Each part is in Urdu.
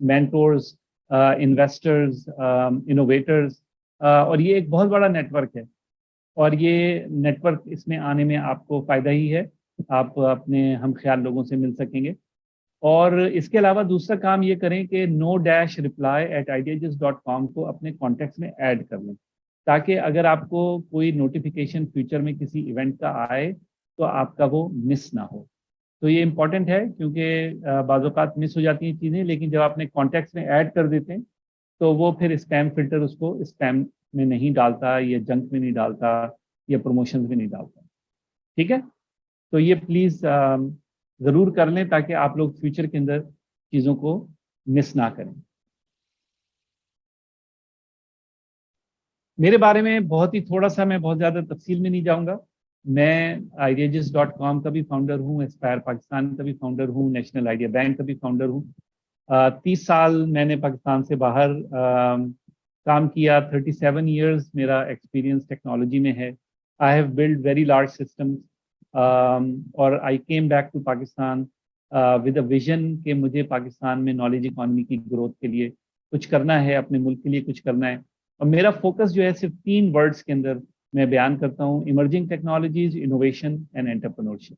mentors, investors, innovators, اور یہ ایک بہت بڑا نیٹورک ہے اور یہ نیٹورک اس میں آنے میں آپ کو فائدہ ہی ہے. آپ اپنے ہم خیال لوگوں سے مل سکیں گے. اور اس کے علاوہ دوسرا کام یہ کریں کہ no-reply@ideages.com کو اپنے کانٹیکٹس میں ایڈ کر لیں تاکہ اگر آپ کو کوئی نوٹیفیکیشن فیوچر میں کسی ایونٹ کا آئے تو آپ کا وہ مس نہ ہو. تو یہ امپورٹنٹ ہے کیونکہ بعض اوقات مس ہو جاتی ہیں چیزیں, لیکن جب آپ اپنے کانٹیکٹس میں ایڈ کر دیتے ہیں تو وہ پھر اسپیم فلٹر اس کو اسپیم میں نہیں ڈالتا یا جنک میں نہیں ڈالتا یا پروموشنز میں نہیں ڈالتا. ٹھیک ہے, تو یہ پلیز ضرور کر لیں تاکہ آپ لوگ فیوچر کے اندر چیزوں کو مس نہ کریں. میرے بارے میں بہت ہی تھوڑا سا, میں بہت زیادہ تفصیل میں نہیں جاؤں گا. میں ideages.com کا بھی فاؤنڈر ہوں, اسپائر پاکستان کا بھی فاؤنڈر ہوں, نیشنل آئیڈیا بینک کا بھی فاؤنڈر ہوں. 30 سال میں نے پاکستان سے باہر کام کیا. 37 ایئرز میرا ایکسپیرینس ٹیکنالوجی میں ہے. I have built very large systems اور I came back to Pakistan with a vision کہ مجھے پاکستان میں نالج اکانومی کی گروتھ کے لیے کچھ کرنا ہے, اپنے ملک کے لیے کچھ کرنا ہے. اور میرا فوکس جو ہے صرف 3 ورڈز کے اندر میں بیان کرتا ہوں: emerging technologies, innovation and entrepreneurship.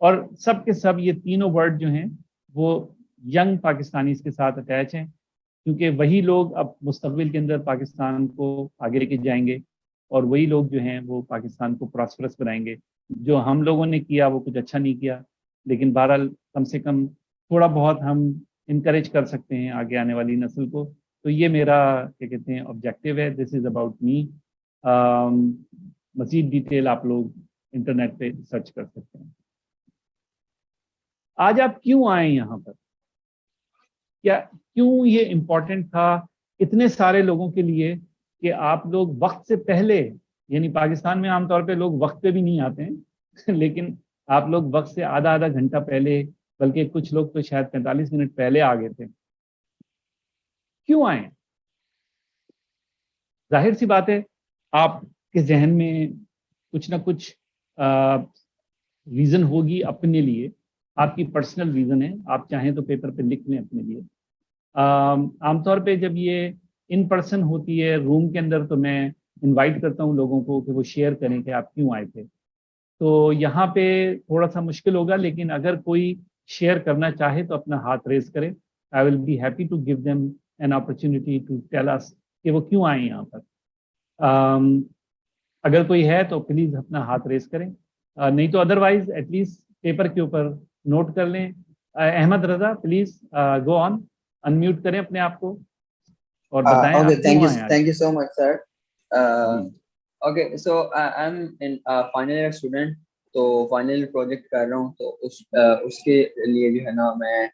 اور سب کے سب یہ تینوں ورڈ جو ہیں وہ ینگ پاکستانیز کے ساتھ اٹیچ ہیں کیونکہ وہی لوگ اب مستقبل کے اندر پاکستان کو آگے لے کے جائیں گے اور وہی لوگ جو ہیں وہ پاکستان کو پراسپرس بنائیں گے. جو ہم لوگوں نے کیا وہ کچھ اچھا نہیں کیا, لیکن بہرحال کم سے کم تھوڑا بہت ہم انکریج کر سکتے ہیں آگے آنے والی نسل کو. تو یہ میرا کیا کہتے ہیں آبجیکٹیو ہے. دس از اباؤٹ می. مزید ڈیٹیل آپ لوگ انٹرنیٹ پہ سرچ کر سکتے ہیں. آج آپ کیوں آئے یہاں پر, کیا کیوں یہ امپورٹنٹ تھا اتنے سارے لوگوں کے لیے کہ آپ لوگ وقت سے پہلے, یعنی پاکستان میں عام طور پہ لوگ وقت پہ بھی نہیں آتے ہیں لیکن آپ لوگ وقت سے آدھا گھنٹہ پہلے, بلکہ کچھ لوگ تو شاید 45 منٹ پہلے آ گئے تھے. کیوں آئے؟ ظاہر سی بات ہے آپ کے ذہن میں کچھ نہ کچھ ریزن ہوگی اپنے لیے, آپ کی پرسنل ریزن ہے. آپ چاہیں تو پیپر پہ لکھ لیں اپنے لیے. عام طور پہ جب یہ ان پرسن ہوتی ہے روم کے اندر تو میں انوائٹ کرتا ہوں لوگوں کو کہ وہ شیئر کریں کہ آپ کیوں آئے تھے. تو یہاں پہ تھوڑا سا مشکل ہوگا, لیکن اگر کوئی شیئر کرنا چاہے تو اپنا ہاتھ ریز کرے. I will be happy to give them an opportunity to tell us کہ وہ کیوں آئے یہاں پر. اگر کوئی ہے تو پلیز اپنا ہاتھ ریز کریں, نہیں تو ادروائز ایٹ لیسٹ پیپر کے اوپر نوٹ کر لیں. Ahmad Raza please go on, unmute کریں اپنے آپ کو اور بتائیں آپ کیوں آئے. Thank you so much, sir. Okay, so I'm in final year student. تو فائنل پروجیکٹ کر رہا ہوں, تو اس کے لیے جو ہے نا میں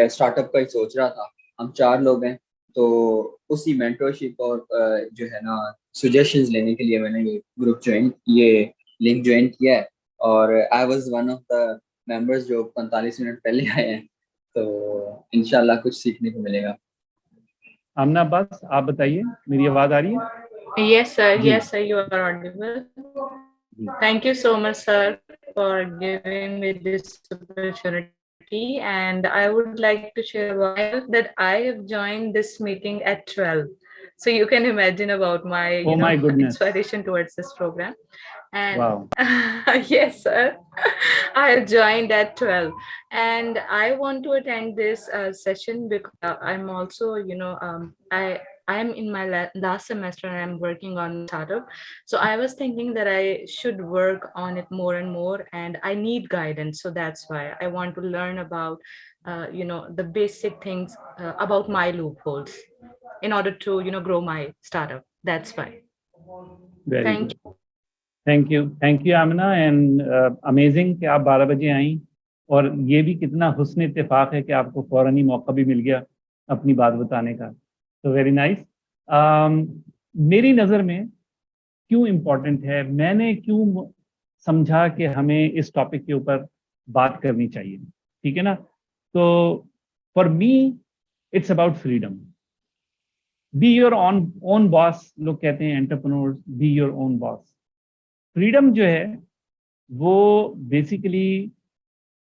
اسٹارٹ اپ کا ہی سوچ رہا تھا. ہم 4 لوگ ہیں, تو اسی مینٹورشپ اور جو ہے نا سجیشنز لینے کے لیے میں نے یہ گروپ یہ لنک جوائن کیا ہے. اور I was one of the members جو 45 منٹ پہلے آئے ہیں, تو انشاءاللہ کچھ سیکھنے کو ملے گا. آمنہ عباس, آپ بتائیے, میری آواز آ رہی ہے؟ Yes, sir. Yes, sir. You are audible. Thank you so much, sir, for giving me this opportunity. And I would like to share that I have joined this meeting at 12. So you can imagine about my, inspiration towards this program. And wow. Yes, sir. I joined at 12, and I want to attend this session because I'm also, I'm in my last semester and I'm working on startup. So I was thinking that I should work on it more and more, and I need guidance. So that's why I want to learn about, the basic things about my loopholes in order to, grow my startup. That's why. Thank you. Thank you Amna. And amazing کہ آپ 12 بجے آئیں, اور یہ بھی کتنا حسن اتفاق ہے کہ آپ کو فوراً ہی موقع بھی مل گیا اپنی بات بتانے کا. تو ویری نائس. میری نظر میں کیوں امپورٹنٹ ہے, میں نے کیوں سمجھا کہ ہمیں اس ٹاپک کے اوپر بات کرنی چاہیے, ٹھیک ہے نا. تو for me it's about freedom. Be your own boss, لوگ کہتے ہیں entrepreneurs, be your own boss. Freedom جو ہے وہ basically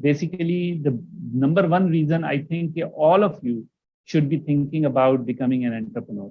basically the number one reason I think all of you should be thinking about becoming an entrepreneur,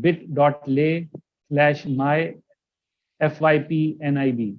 bit.ly/myfypnib।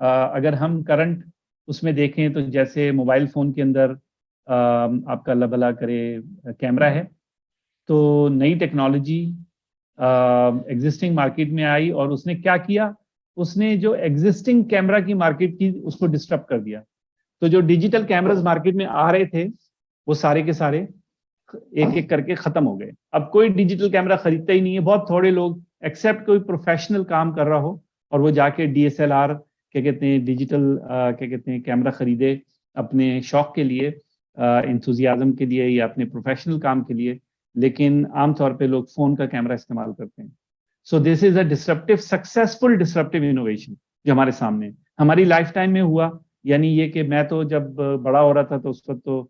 اگر ہم کرنٹ اس میں دیکھیں تو جیسے موبائل فون کے اندر آپ کا اللہ بھلا کرے کیمرہ ہے، تو نئی ٹیکنالوجی ایگزسٹنگ مارکیٹ میں آئی اور اس نے کیا کیا، اس نے جو ایگزسٹنگ کیمرہ کی مارکیٹ کی اس کو ڈسٹرب کر دیا. تو جو ڈیجیٹل کیمراز مارکیٹ میں آ رہے تھے وہ سارے کے سارے ایک ایک کر کے ختم ہو گئے. اب کوئی ڈیجیٹل کیمرہ خریدتا ہی نہیں ہے، بہت تھوڑے لوگ ایکسیپٹ کوئی پروفیشنل کام کر رہا ہو اور وہ جا کے DSLR کیا کہتے ہیں ڈیجیٹل کیا کہتے ہیں کیمرہ خریدے اپنے شوق کے لیے، انتھوزیازم کے لیے یا اپنے پروفیشنل کام کے لیے، لیکن عام طور پہ لوگ فون کا کیمرہ استعمال کرتے ہیں. سو دس از اے ڈسرپٹیو سکسیسفل ڈسرپٹیو انوویشن جو ہمارے سامنے ہماری لائف ٹائم میں ہوا. یعنی یہ کہ میں تو جب بڑا ہو رہا تھا تو اس وقت تو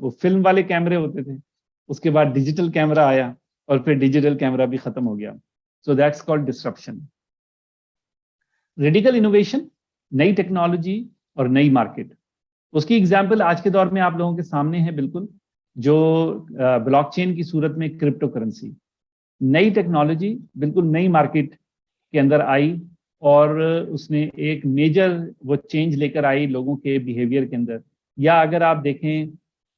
وہ فلم والے کیمرے ہوتے تھے، اس کے بعد ڈیجیٹل کیمرہ آیا اور پھر ڈیجیٹل کیمرہ بھی ختم ہو گیا. So that's called disruption. Radical innovation, نئی ٹیکنالوجی اور نئی مارکیٹ. اس کی ایگزامپل آج کے دور میں آپ لوگوں کے سامنے ہے بالکل، جو بلاک چین کی صورت میں کرپٹو کرنسی. نئی ٹیکنالوجی بالکل نئی مارکیٹ کے اندر آئی اور اس نے ایک میجر وہ چینج لے کر آئی لوگوں کے بیہیویئر کے اندر. یا اگر آپ دیکھیں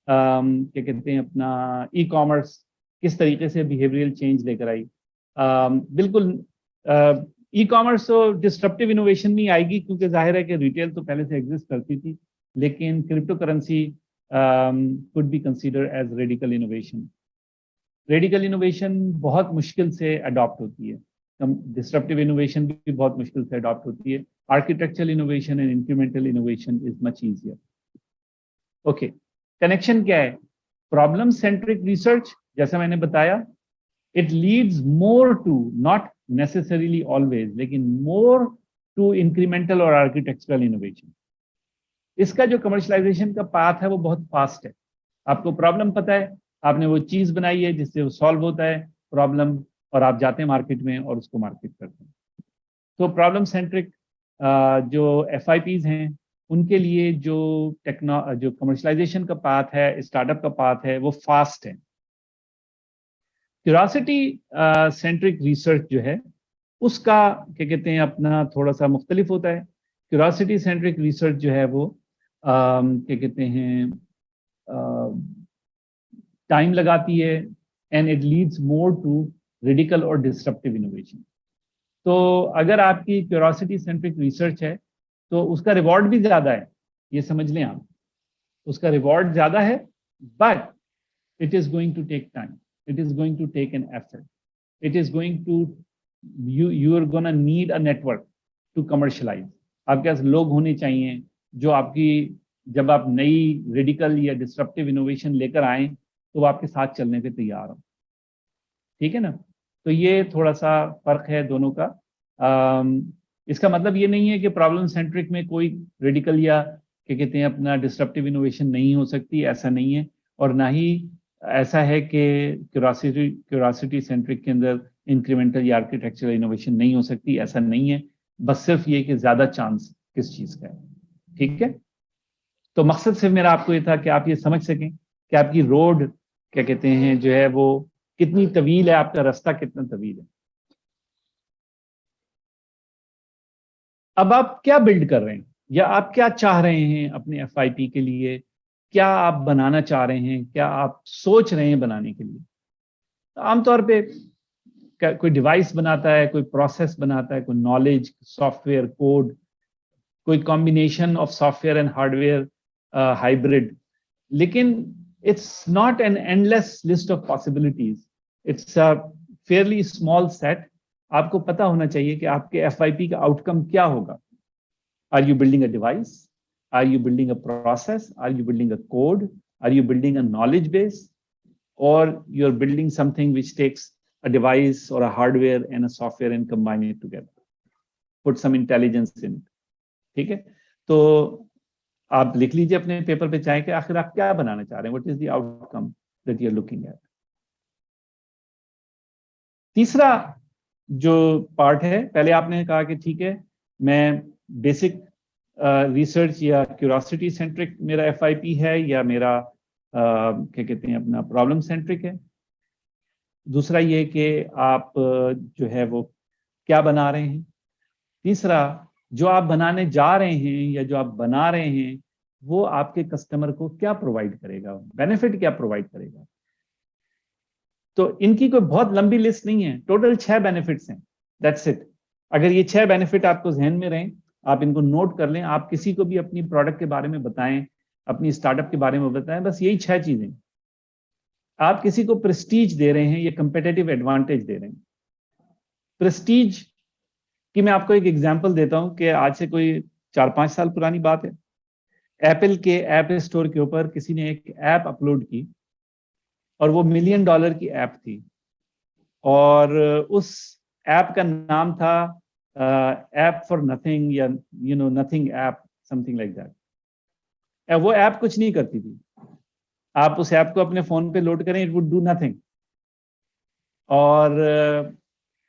کیا کہتے ہیں اپنا ای کامرس کس طریقے سے بیہیویئرل چینج لے کر آئی. بالکل ای کامرس تو ڈسٹرپٹیو انوویشن میں آئے گی کیونکہ ظاہر ہے کہ ریٹیل تو پہلے سے ایگزسٹ کرتی تھی، لیکن crypto currency could be considered as radical innovation. Radical innovation بہت مشکل سے اڈاپٹ ہوتی ہے، ڈسٹرپٹیو انوویشن بھی بہت مشکل سے اڈاپٹ ہوتی ہے. Architectural innovation and incremental innovation is much easier. Okay, connection کیا ہے؟ پرابلم سینٹرک ریسرچ جیسا میں نے بتایا، it leads more to, not necessarily always, لیکن مور ٹو انکریمنٹل اور آرکیٹیکچرل انوویشن. اس کا جو کمرشلائزیشن کا پاتھ ہے وہ بہت فاسٹ ہے. آپ کو پرابلم پتہ ہے، آپ نے وہ چیز بنائی ہے جس سے وہ سالو ہوتا ہے پرابلم، اور آپ جاتے ہیں مارکیٹ میں اور اس کو مارکیٹ کرتے ہیں. تو پرابلم سینٹرک جو FIPs ہیں ان کے لیے جو کمرشلائزیشن کا پاتھ ہے، اسٹارٹ اپ کا پاتھ ہے، وہ فاسٹ ہے. کیوریاسٹی سینٹرک ریسرچ جو ہے اس کا کیا کہتے ہیں اپنا تھوڑا سا مختلف ہوتا ہے. کیوریاسٹی سینٹرک ریسرچ جو ہے وہ کیا کہتے ہیں ٹائم لگاتی ہے and it leads more to radical اور ڈسرپٹیو انوویشن. تو اگر آپ کی کیوریاسٹی سینٹرک ریسرچ ہے تو اس کا ریوارڈ بھی زیادہ ہے، یہ سمجھ لیں آپ، اس کا ریوارڈ زیادہ ہے، but it is going to take time, it is going to take an effort, it is going to you are gonna need a network to commercialize. آپ کے پاس لوگ ہونے چاہیے جو آپ کی جب آپ نئی ریڈیکل یا ڈسرپٹیو انوویشن لے کر آئیں تو وہ آپ کے ساتھ چلنے پہ تیار ہوں. ٹھیک ہے نا؟ تو یہ تھوڑا سا فرق ہے دونوں کا. اس کا مطلب یہ نہیں ہے کہ پرابلم سینٹرک میں کوئی ریڈیکل یا کیا کہتے ہیں اپنا ڈسرپٹیو انوویشن نہیں ہو سکتی، ایسا نہیں ہے. اور نہ ہی ایسا ہے کہ کیوریاسٹی سینٹرک کے اندر انکریمنٹل یا آرکیٹیکچرل انوویشن نہیں ہو سکتی، ایسا نہیں ہے. بس صرف یہ کہ زیادہ چانس کس چیز کا ہے. ٹھیک ہے؟ تو مقصد صرف میرا آپ کو یہ تھا کہ آپ یہ سمجھ سکیں کہ آپ کی روڈ کیا کہتے ہیں جو ہے وہ کتنی طویل ہے، آپ کا راستہ کتنا طویل ہے. اب آپ کیا بلڈ کر رہے ہیں یا آپ کیا چاہ رہے ہیں اپنے FIP کے لیے؟ کیا آپ بنانا چاہ رہے ہیں؟ کیا آپ سوچ رہے ہیں بنانے کے لیے؟ عام طور پہ کوئی ڈیوائس بناتا ہے، کوئی پروسیس بناتا ہے، کوئی نالج، سافٹ ویئر، کوڈ، کوئی combination of software and hardware hybrid. لیکن it's not an endless list of possibilities, it's a fairly small set. آپ کو پتا ہونا چاہیے کہ آپ کے FIP کا آؤٹ کم کیا ہوگا. Are you building a device? Are you building a process? Are you building a code? Are you building a knowledge base? اور you are building something which takes a device or a hardware and a software and combine it together, put some intelligence in it. ٹھیک ہے؟ تو آپ لکھ لیجیے اپنے پیپر پہ چاہیں کہ آخر آپ کیا بنانا چاہ رہے ہیں، what is the outcome that you are looking at. تیسرا جو پارٹ ہے، پہلے آپ نے کہا کہ ٹھیک ہے میں بیسک ریسرچ یا کیوریاسٹی سینٹرک میرا FIP ہے یا میرا کیا کہتے ہیں اپنا پرابلم سینٹرک ہے. دوسرا یہ کہ آپ جو ہے وہ کیا بنا رہے ہیں. تیسرا جو آپ بنانے جا رہے ہیں یا جو آپ بنا رہے ہیں وہ آپ کے کسٹمر کو کیا پرووائڈ کرے گا, بینیفٹ کیا پرووائڈ کرے گا. تو ان کی کوئی بہت لمبی لسٹ نہیں ہے, ٹوٹل 6 بینیفٹس ہیں, دیٹس اٹ. اگر یہ 6 بینیفٹ آپ کو ذہن میں رہیں, آپ ان کو نوٹ کر لیں, آپ کسی کو بھی اپنی پروڈکٹ کے بارے میں بتائیں, اپنی اسٹارٹ اپ کے بارے میں بتائیں, بس یہی 6 چیزیں. آپ کسی کو پریسٹیج دے رہے ہیں یا کمپیٹیٹو ایڈوانٹیج دے رہے ہیں. پریسٹیج کی میں آپ کو ایک ایگزامپل دیتا ہوں کہ آج سے کوئی 4-5 سال پرانی بات ہے. ایپل کے ایپ اسٹور کے اوپر کسی نے ایک ایپ اپلوڈ کی اور وہ $1 ملین کی ایپ تھی, اور اس ایپ کا نام تھا ایپ فار نتھنگ یا nothing app, some thing like that. وہ ایپ کچھ نہیں کرتی تھی. آپ اس ایپ کو اپنے فون پہ لوڈ کریں, اٹ وڈ ڈو نتھنگ. اور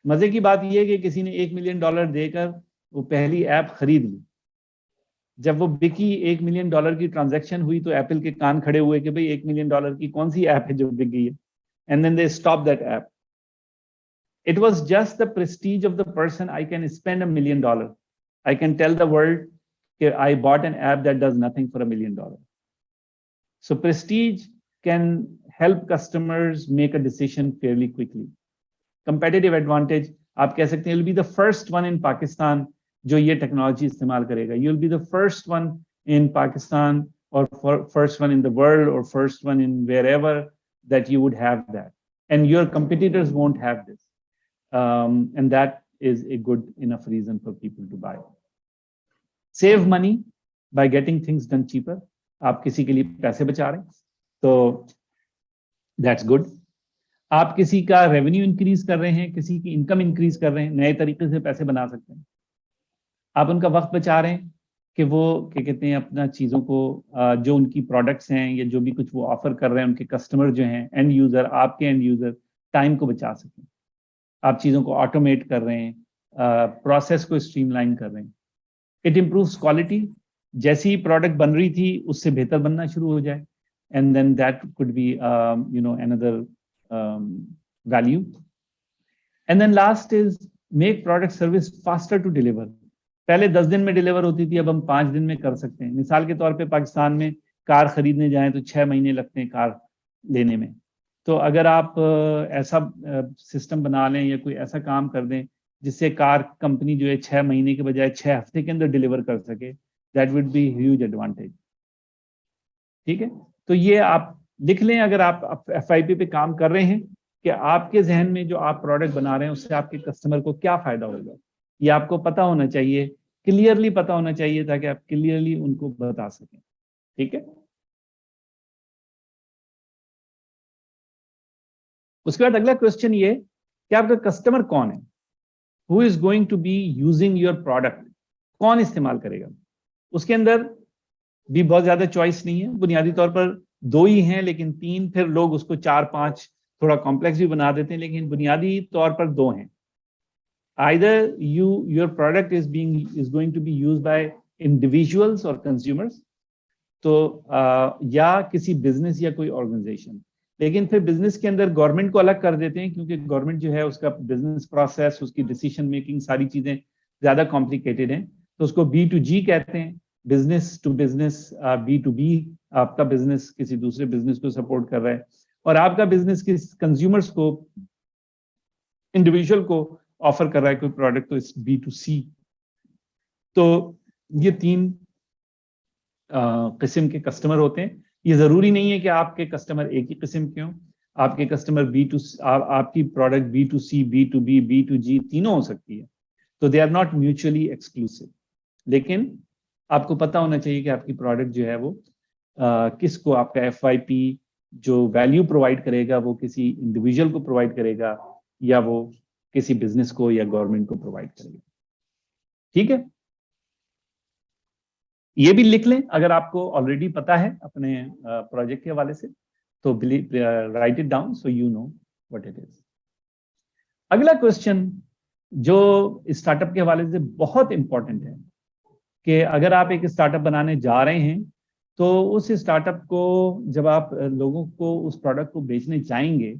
مزے کی بات یہ ہے کہ کسی نے $1 ملین دے کر وہ پہلی ایپ خرید لی. جب وہ بکی, $1 ملین کی ٹرانزیکشن ہوئی, تو ایپل کے کان کھڑے ہوئے کہ بھئی $1 ملین کی کون سی ایپ ہے جو بک گئی ہے. And then they stop that app. It was just the prestige of the person. I can spend $1 million. I can tell the world that I bought an app that does nothing for $1 million. So prestige can help customers make a decision fairly quickly. Competitive advantage, آپ کہہ سکتے ہیں you'll be the first one in Pakistan جو یہ ٹیکنالوجی استعمال کرے گا. You'll be the first one in Pakistan or first one in the world or first one in wherever that you would have that. And your competitors won't have this. And that is a good enough reason for people to buy. Save money by getting things done cheaper. آپ کسی کے لیے پیسے بچا رہے ہیں, تو that's good. آپ کسی کا ریونیو انکریز کر رہے ہیں, کسی کی انکم انکریز کر رہے ہیں, نئے طریقے سے پیسے بنا سکتے ہیں. آپ ان کا وقت بچا رہے ہیں کہ وہ کیا کہتے ہیں اپنا چیزوں کو جو ان کی پروڈکٹس ہیں یا جو بھی کچھ وہ آفر کر رہے ہیں, ان کے کسٹمر جو ہیں, اینڈ یوزر, آپ کے اینڈ یوزر ٹائم کو بچا سکیں. آپ چیزوں کو آٹومیٹ کر رہے ہیں, پروسیس کو اسٹریم لائن کر رہے ہیں. It improves quality. جیسی پروڈکٹ بن رہی تھی اس سے بہتر بننا شروع ہو جائے, and then that could be another value. And then last is make product service faster to deliver. پہلے 10 دن میں ڈیلیور ہوتی تھی, اب ہم 5 دن میں کر سکتے ہیں. مثال کے طور پہ پاکستان میں کار خریدنے جائیں تو 6 مہینے لگتے ہیں کار لینے میں. تو اگر آپ ایسا سسٹم بنا لیں یا کوئی ایسا کام کر دیں جس سے کار کمپنی جو ہے 6 مہینے کے بجائے 6 ہفتے کے اندر ڈیلیور کر سکے, that would be huge advantage. ٹھیک ہے, تو یہ آپ لکھ لیں اگر آپ FIP پہ کام کر رہے ہیں کہ آپ کے ذہن میں جو آپ پروڈکٹ بنا رہے ہیں اس سے آپ کے کسٹمر کو کیا فائدہ ہوگا. یہ آپ کو پتا ہونا چاہیے, کلیئرلی پتا ہونا چاہیے, تاکہ آپ کلیئرلی ان کو بتا سکیں. ٹھیک ہے. اس کے بعد اگلا کوشچن یہ کہ آپ کا کسٹمر کون ہے, who is going to be using your product, کون استعمال کرے گا. اس کے اندر بھی بہت زیادہ چوائس نہیں ہے, بنیادی طور پر 2 ہی ہیں, لیکن 3 پھر لوگ اس کو 4-5 تھوڑا کمپلیکس بھی بنا دیتے ہیں, لیکن بنیادی طور پر 2 ہیں. Either your product is going to be used by individuals or consumers, تو یا کسی بزنس یا کوئی آرگنائزیشن. لیکن پھر بزنس کے اندر گورنمنٹ کو الگ کر دیتے ہیں, کیونکہ گورنمنٹ جو ہے اس کا بزنس پروسیس, اس کی ڈیسیشن میکنگ, ساری چیزیں زیادہ کمپلیکیٹڈ ہیں, تو اس کو B2G کہتے ہیں, بزنس ٹو بزنس, B2B. آپ کا بزنس کسی دوسرے بزنس کو سپورٹ کر رہا ہے, اور آپ کا بزنس کس کنزیومرز کو, انڈیویجول کو آفر کر رہا ہے کوئی پروڈکٹ, تو اس B2C. تو یہ 3 قسم کے کسٹمر ہوتے ہیں. یہ ضروری نہیں ہے کہ آپ کے کسٹمر ایک ہی قسم کے ہوں. آپ کے کسٹمر آپ کی پروڈکٹ B2C, B2B, B2G تینوں ہو سکتی ہے. تو they are not mutually exclusive. لیکن آپ کو پتا ہونا چاہیے کہ آپ کی پروڈکٹ جو ہے وہ کس کو, آپ کا FYP جو ویلیو پرووائڈ کرے گا وہ کسی انڈیویجول کو پرووائڈ کرے گا یا وہ کسی بزنس کو یا گورنمنٹ کو پرووائڈ کرے گا. ٹھیک ہے. یہ بھی لکھ لیں اگر آپ کو آلریڈی پتا ہے اپنے پروجیکٹ کے حوالے سے, تو write it down so you know what it is. اگلا کوشچن جو اسٹارٹ اپ کے حوالے سے بہت امپورٹنٹ ہے کہ اگر آپ ایک اسٹارٹ اپ بنانے جا رہے ہیں تو اس اسٹارٹ اپ کو جب آپ لوگوں کو اس پروڈکٹ کو بیچنے جائیں گے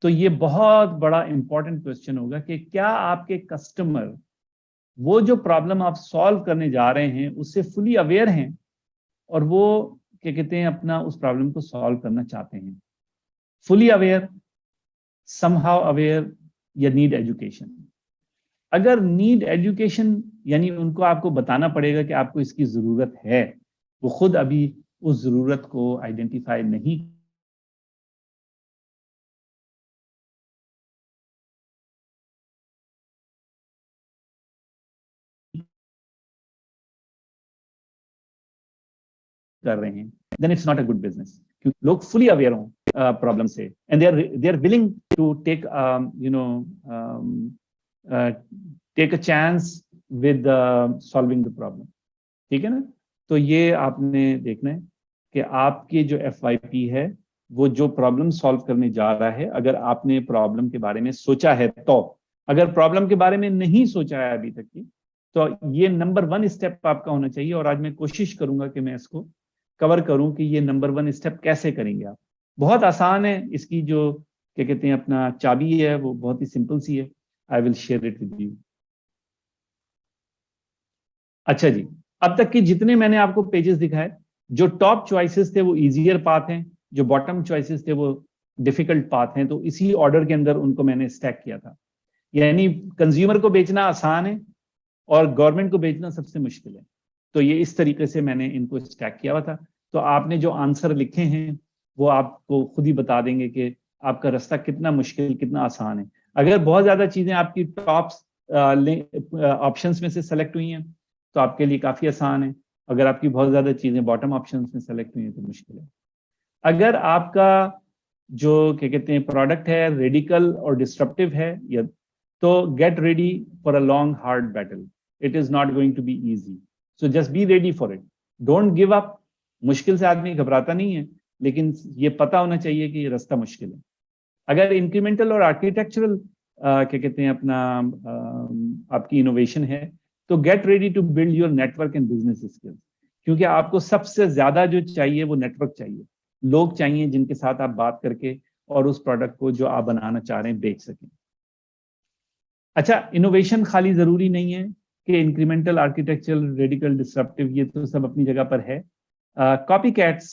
تو یہ بہت بڑا امپورٹنٹ کوشچن ہوگا کہ کیا آپ کے کسٹمر وہ جو پرابلم آپ سالو کرنے جا رہے ہیں اس سے فلی اویئر ہیں اور وہ کیا کہتے ہیں اپنا اس پرابلم کو سالو کرنا چاہتے ہیں. Fully aware, some how aware, یا نیڈ ایجوکیشن. اگر نیڈ ایجوکیشن یعنی ان کو آپ کو بتانا پڑے گا کہ آپ کو اس کی ضرورت ہے, وہ خود ابھی اس ضرورت کو آئیڈینٹیفائی نہیں کر رہے ہیں, then it's not a good business. کیونکہ لوگ فلی اویئر ہوں پرابلم سے and they are willing to take take a chance with solving the problem. ٹھیک ہے نا. تو یہ آپ نے دیکھنا ہے کہ آپ کی جو ایف وائی پی ہے وہ جو پرابلم سالو کرنے جا رہا ہے, اگر آپ نے پرابلم کے بارے میں سوچا ہے تو, اگر پرابلم کے بارے میں نہیں سوچا ہے ابھی تک کی, تو یہ نمبر 1 اسٹیپ آپ کا ہونا چاہیے. اور آج میں کوشش کروں گا کہ میں اس کو کور کروں کہ یہ نمبر 1 اسٹیپ کیسے کریں گے آپ. بہت آسان ہے, اس کی جو کیا کہتے ہیں اپنا چابی ہے وہ بہت ہی سمپل سی ہے. I will share it with you. اچھا جی, اب تک کی جتنے میں نے آپ کو پیجز دکھائے, جو ٹاپ چوائسز تھے وہ ایزیئر پاتھ ہیں, جو باٹم چوائسز تھے وہ ڈیفیکلٹ پاتھ ہیں. تو اسی آرڈر کے اندر ان کو میں نے اسٹیک کیا تھا. یعنی کنزیومر کو بیچنا آسان ہے اور گورنمنٹ کو بیچنا سب سے مشکل ہے. تو یہ اس طریقے سے میں نے ان کو اسٹیک کیا ہوا تھا. تو آپ نے جو آنسر لکھے ہیں وہ آپ کو خود ہی بتا دیں گے کہ آپ کا راستہ کتنا مشکل کتنا آسان ہے. اگر بہت زیادہ چیزیں آپ کی ٹاپ آپشنس میں سے سلیکٹ ہوئی ہیں تو آپ کے لیے کافی آسان ہے. اگر آپ کی بہت زیادہ چیزیں باٹم آپشنس میں سلیکٹ ہوئی ہیں تو مشکل ہے. اگر آپ کا جو کیا کہتے ہیں پروڈکٹ ہے ریڈیکل اور ڈسٹرپٹیو ہے یا تو get ready for a long hard battle. It is not going to be easy. So just be ready for it. Don't give up. مشکل سے آدمی گھبراتا نہیں ہے, لیکن یہ پتا ہونا چاہیے کہ یہ راستہ مشکل ہے. اگر انکریمنٹل اور آرکیٹیکچرل کیا کہتے ہیں اپنا آپ کی انوویشن ہے تو get ready to build your network and business skills. کیونکہ آپ کو سب سے زیادہ جو چاہیے وہ نیٹورک چاہیے. لوگ چاہیے جن کے ساتھ آپ بات کر کے اور اس پروڈکٹ کو جو آپ بنانا چاہ رہے ہیں بیچ سکیں. اچھا, انوویشن خالی ضروری نہیں ہے کہ انکریمنٹل, آرکیٹیکچرل, ریڈیکل, ڈسرپٹیو, یہ تو سب اپنی جگہ پر ہے. کاپی کیٹس,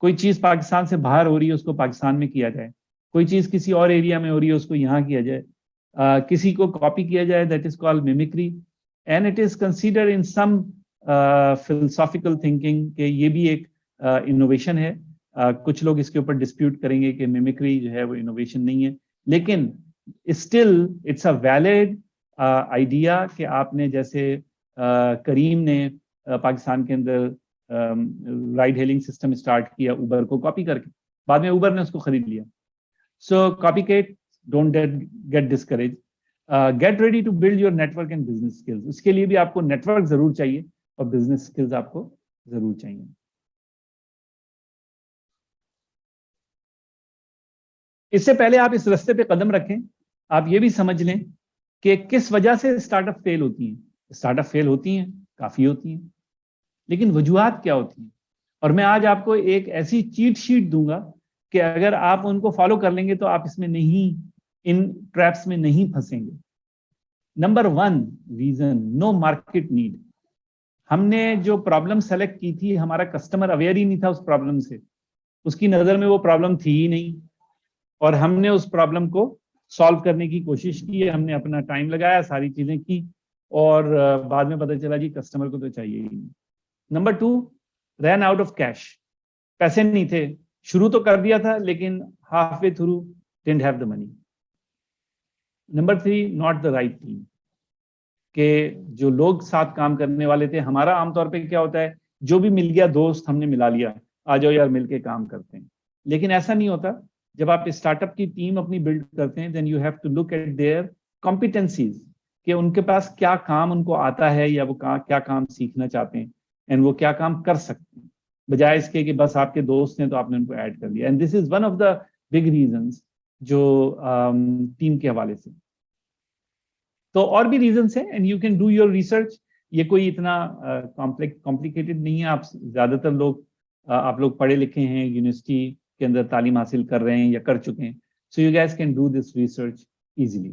کوئی چیز پاکستان سے باہر ہو رہی ہے اس کو پاکستان میں کیا جائے, کوئی چیز کسی اور ایریا میں ہو رہی ہے اس کو یہاں کیا جائے, کسی کو کاپی کیا جائے, that is called میمکری. And it is consider in some philosophical thinking کہ یہ بھی ایک انوویشن ہے. کچھ لوگ اس کے اوپر ڈسپیوٹ کریں گے کہ میمکری جو ہے وہ انوویشن نہیں ہے, لیکن still it's a valid idea کہ آپ نے جیسے کریم نے پاکستان کے اندر رائڈ ہیلنگ سسٹم اسٹارٹ کیا اوبر کو کاپی کر کے, بعد میں اوبر نے اس کو خرید لیا. So copy cat, don't get discourage. Get ready to build your network and business skills. اس کے لیے بھی آپ کو نیٹورک ضرور چاہیے اور بزنس اسکلز آپ کو ضرور چاہیے. اس سے پہلے آپ اس راستے پہ قدم رکھیں, آپ یہ بھی سمجھ لیں کہ کس وجہ سے اسٹارٹ اپ فیل ہوتی ہیں. اسٹارٹ اپ فیل ہوتی ہیں, کافی ہوتی ہیں, لیکن وجوہات کیا ہوتی ہیں. اور میں آج آپ کو ایک ایسی چیٹ شیٹ دوں گا کہ اگر آپ ان کو فالو کر لیں گے تو آپ اس میں نہیں, ان ٹریپس میں نہیں پھنسیں گے. نمبر 1 ریزن, نو مارکیٹ نیڈ. ہم نے جو پرابلم سلیکٹ کی تھی, ہمارا کسٹمر اویئر ہی نہیں تھا اس پرابلم سے, اس کی نظر میں وہ پرابلم تھی ہی نہیں, اور ہم نے اس پرابلم کو سالو کرنے کی کوشش کی. ہم نے اپنا ٹائم لگایا, ساری چیزیں کی, اور بعد میں پتہ چلا جی کسٹمر کو تو چاہیے ہی نہیں. Number 2, run out of cash. پیسے نہیں تھے, شروع تو کر دیا تھا لیکن half way through didn't have the money. Number 3, not the right team. کہ جو لوگ ساتھ کام کرنے والے تھے, ہمارا عام طور پہ کیا ہوتا ہے, جو بھی مل گیا دوست ہم نے ملا لیا, آ جاؤ یار مل کے کام کرتے ہیں. لیکن ایسا نہیں ہوتا. جب آپ اسٹارٹ اپ کی ٹیم اپنی بلڈ کرتے ہیں, then you have to look at their competencies, کہ ان کے پاس کیا کام ان کو آتا ہے یا وہ کیا کام سیکھنا چاہتے ہیں, اینڈ وہ کیا کام کر سکتے ہیں, بجائے اس کے کہ بس آپ کے دوست ہیں تو آپ نے ان کو ایڈ کر لیا. And this is one of the big reasons جو ٹیم کے حوالے سے. تو اور بھی ریزنس ہیں, and you can do your research. یہ کوئی اتنا کمپلیکیٹڈ نہیں ہے. آپ زیادہ تر لوگ آپ لوگ پڑھے لکھے ہیں, یونیورسٹی کے اندر تعلیم حاصل کر رہے ہیں یا کر چکے ہیں. So you guess can do this research easily.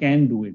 can do it.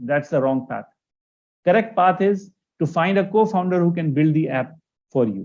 that's the wrong path. Correct path is to find a co-founder who can build the app for you.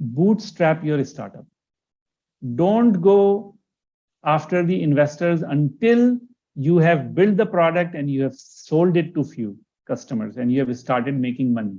bootstrap your startup. Don't go after the investors until you have built the product and you have sold it to few customers and you have started making money.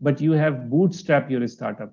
but you have bootstrap your startup.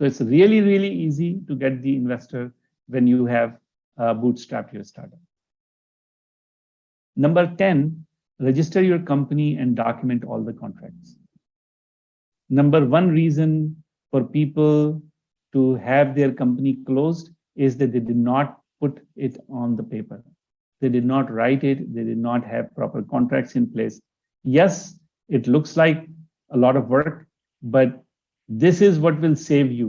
So it's really, really easy to get the investor when you have bootstrap your startup. Number 10, register your company and document all the contracts. Number one reason for people to have their company closed is that they did not put it on the paper. They did not write it. They did not have proper contracts in place. Yes, it looks like a lot of work, but this is what will save you.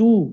2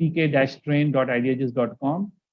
pk-train.ideages.com,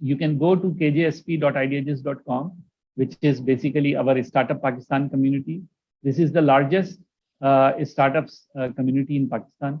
you can go to kjsp.ideages.com, which is basically our Startup Pakistan community. This is the largest startups community in Pakistan.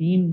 3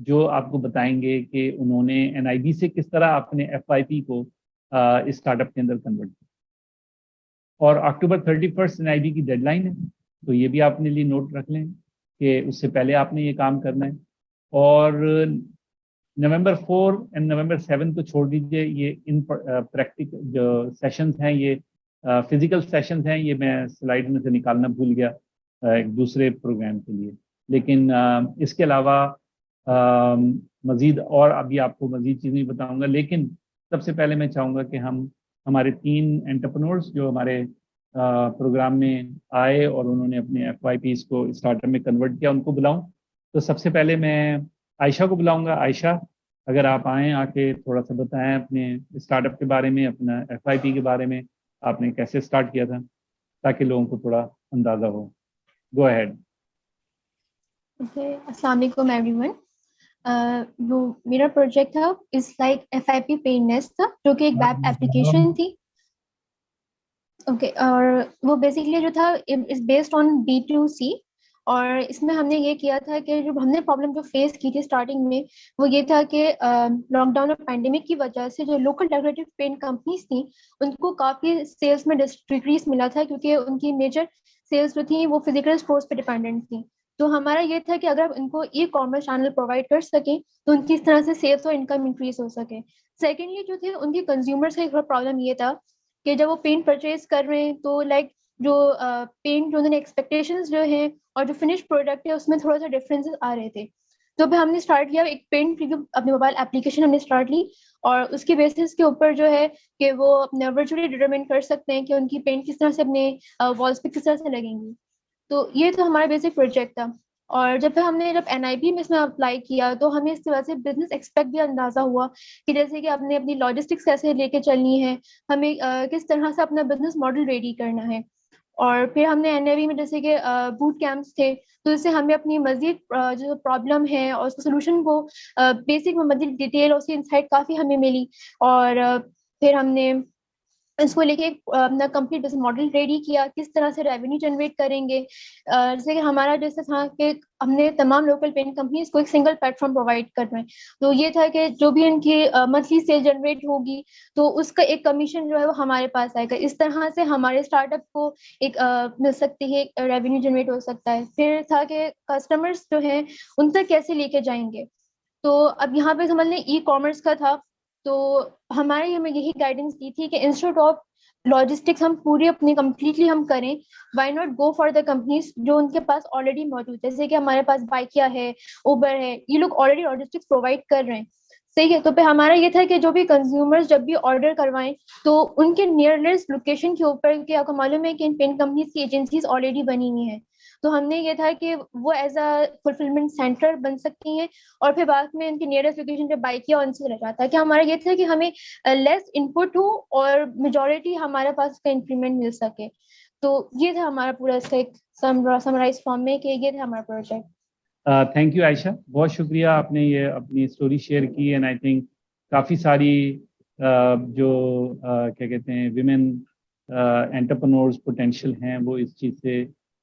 جو آپ کو بتائیں گے کہ انہوں نے NIB سے کس طرح اپنے FYP کو اس اسٹارٹ اپ کے اندر کنورٹ کیا. اور October 31 NIB کی ڈیڈ لائن ہے, تو یہ بھی آپ اپنے لیے نوٹ رکھ لیں کہ اس سے پہلے آپ نے یہ کام کرنا ہے. اور November 4 اور November 7 کو چھوڑ دیجیے, یہ ان پریکٹیکل جو سیشنز ہیں یہ فزیکل سیشنز ہیں, یہ میں سلائڈ میں سے نکالنا بھول گیا ایک دوسرے پروگرام کے لیے. لیکن اس کے علاوہ مزید اور ابھی آپ کو مزید چیزیں بتاؤں گا, لیکن سب سے پہلے میں چاہوں گا کہ ہمارے 3 انٹرپرنورز جو ہمارے پروگرام میں آئے اور انہوں نے اپنے FYPs کو اسٹارٹ اپ میں کنورٹ کیا, ان کو بلاؤں. تو سب سے پہلے میں عائشہ کو بلاؤں گا. عائشہ, اگر آپ آئیں, آ کے تھوڑا سا بتائیں اپنے اسٹارٹ اپ کے بارے میں, اپنا FYP کے بارے میں, آپ نے کیسے اسٹارٹ کیا تھا, تاکہ لوگوں کو تھوڑا اندازہ ہو. Go ahead. السلام علیکم ایوری ون. جو میرا پروجیکٹ تھا اس لائک FIP پین نیسٹ تھا, جو کہ ایک ویب اپلیکیشن تھی. اوکے, اور وہ بیسکلی جو تھا از بیسڈ آن B2C. اور اس میں ہم نے یہ کیا تھا کہ جو ہم نے پرابلم جو فیس کی تھی اسٹارٹنگ میں, وہ یہ تھا کہ لاک ڈاؤن اور پینڈیمک کی وجہ سے جو لوکل ڈیکوریٹو پینٹ کمپنیز تھیں ان کو کافی سیلس میں ڈیکریز ملا تھا, کیونکہ ان کی میجر سیلس جو تھیں وہ فزیکل اسٹورس پہ ڈیپینڈنٹ تھیں. تو ہمارا یہ تھا کہ اگر ہم ان کو E-commerce چینل پرووائڈ کر سکیں تو ان کی اس طرح سے سیلس اور انکم انکریز ہو سکے. سیکنڈلی جو تھے ان کے کنزیومرس کا ایک پرابلم یہ تھا کہ جب وہ پینٹ پرچیز کر رہے ہیں تو لائک جو پینٹ جو انہوں نے ایکسپیکٹیشنز جو ہیں اور جو فنش پروڈکٹ ہے اس میں تھوڑا سا ڈفرینسز آ رہے تھے. تو پھر ہم نے اسٹارٹ کیا ایک پینٹ اپنے موبائل اپلیکیشن ہم نے اسٹارٹ لی, اور اس کے بیسس کے اوپر جو ہے کہ وہ اپنے ورچولی ڈیٹرمن کر سکتے ہیں کہ ان کی پینٹ کس طرح سے اپنے والس پہ کس طرح سے لگیں گی. تو یہ تو ہمارا بیسک پروجیکٹ تھا. اور جب NIB میں اس میں اپلائی کیا تو ہمیں اس کی وجہ سے بزنس ایکسپیکٹ بھی اندازہ ہوا کہ جیسے کہ آپ نے اپنی لاجسٹکس کیسے لے کے چلنی ہے, ہمیں کس طرح سے اپنا بزنس ماڈل ریڈی کرنا ہے. اور پھر ہم نے NIB میں جیسے کہ بوٹ کیمپس تھے, تو اس سے ہمیں اپنی مزید جو پرابلم ہے اور اس سولوشن کو بیسک میں مزید ڈیٹیل اور اس کی انسائٹ کافی ہمیں ملی. اور پھر ہم نے اس کو لے کے اپنا کمپلیٹ بزنس ماڈل ریڈی کیا, کس طرح سے ریونیو جنریٹ کریں گے. جیسے کہ ہمارا جیسے تھا کہ ہم نے تمام لوکل پینٹ کمپنیز کو ایک سنگل پلیٹ فارم پرووائڈ کر رہے ہیں. تو یہ تھا کہ جو بھی ان کی منتھلی سیل جنریٹ ہوگی تو اس کا ایک کمیشن جو ہے وہ ہمارے پاس آئے گا. اس طرح سے ہمارے اسٹارٹ اپ کو ایک مل سکتی ہے, ریونیو جنریٹ ہو سکتا ہے. پھر تھا کہ کسٹمرز جو ہیں ان تک کیسے لے کے جائیں گے. تو اب یہاں پہ سمجھ لیں E-commerce کا تھا, تو ہمارے ہمیں یہی گائیڈنس دی تھی کہ انسٹیڈ آف لاجسٹکس ہم پوری اپنی کمپلیٹلی ہم کریں, why not go for the companies جو ان کے پاس آلریڈی موجود ہے. جیسے کہ ہمارے پاس بائکیا ہے, اوبر ہے, یہ لوگ آلریڈی لاجسٹکس پرووائڈ کر رہے ہیں. صحیح ہے. تو پھر ہمارا یہ تھا کہ جو بھی کنزیومرز جب بھی آرڈر کروائیں تو ان کے نیئرسٹ لوکیشن کے اوپر, کہ آپ کو معلوم ہے کہ ان پینٹ کمپنیز کی ایجنسیز آلریڈی بنی ہوئی ہیں, تو ہم نے یہ تھا کہ وہ ایز اے فلفلمنٹ سینٹر بن سکتی ہیں. اور پھر بعد میں ان کی نیئرسٹ لوکیشن پہ بائکیا ان سے رہ جاتا ہے. کہ ہمارا یہ تھا کہ ہمیں لیس ان پٹ ہو اور میجورٹی ہمارے پاس کا انکریمنٹ مل سکے. تو یہ تھا ہمارا پورا اس کا ایک سمرائز فارم میں کہ یہ تھا ہمارا پروجیکٹ. تھینک یو عائشہ, بہت شکریہ, آپ نے یہ اپنی اسٹوری شیئر کی. اینڈ آئی تھنک کافی ساری جو کیا کہتے ہیں ویمن انٹرپرنورز پوٹینشیل ہیں وہ اس چیز سے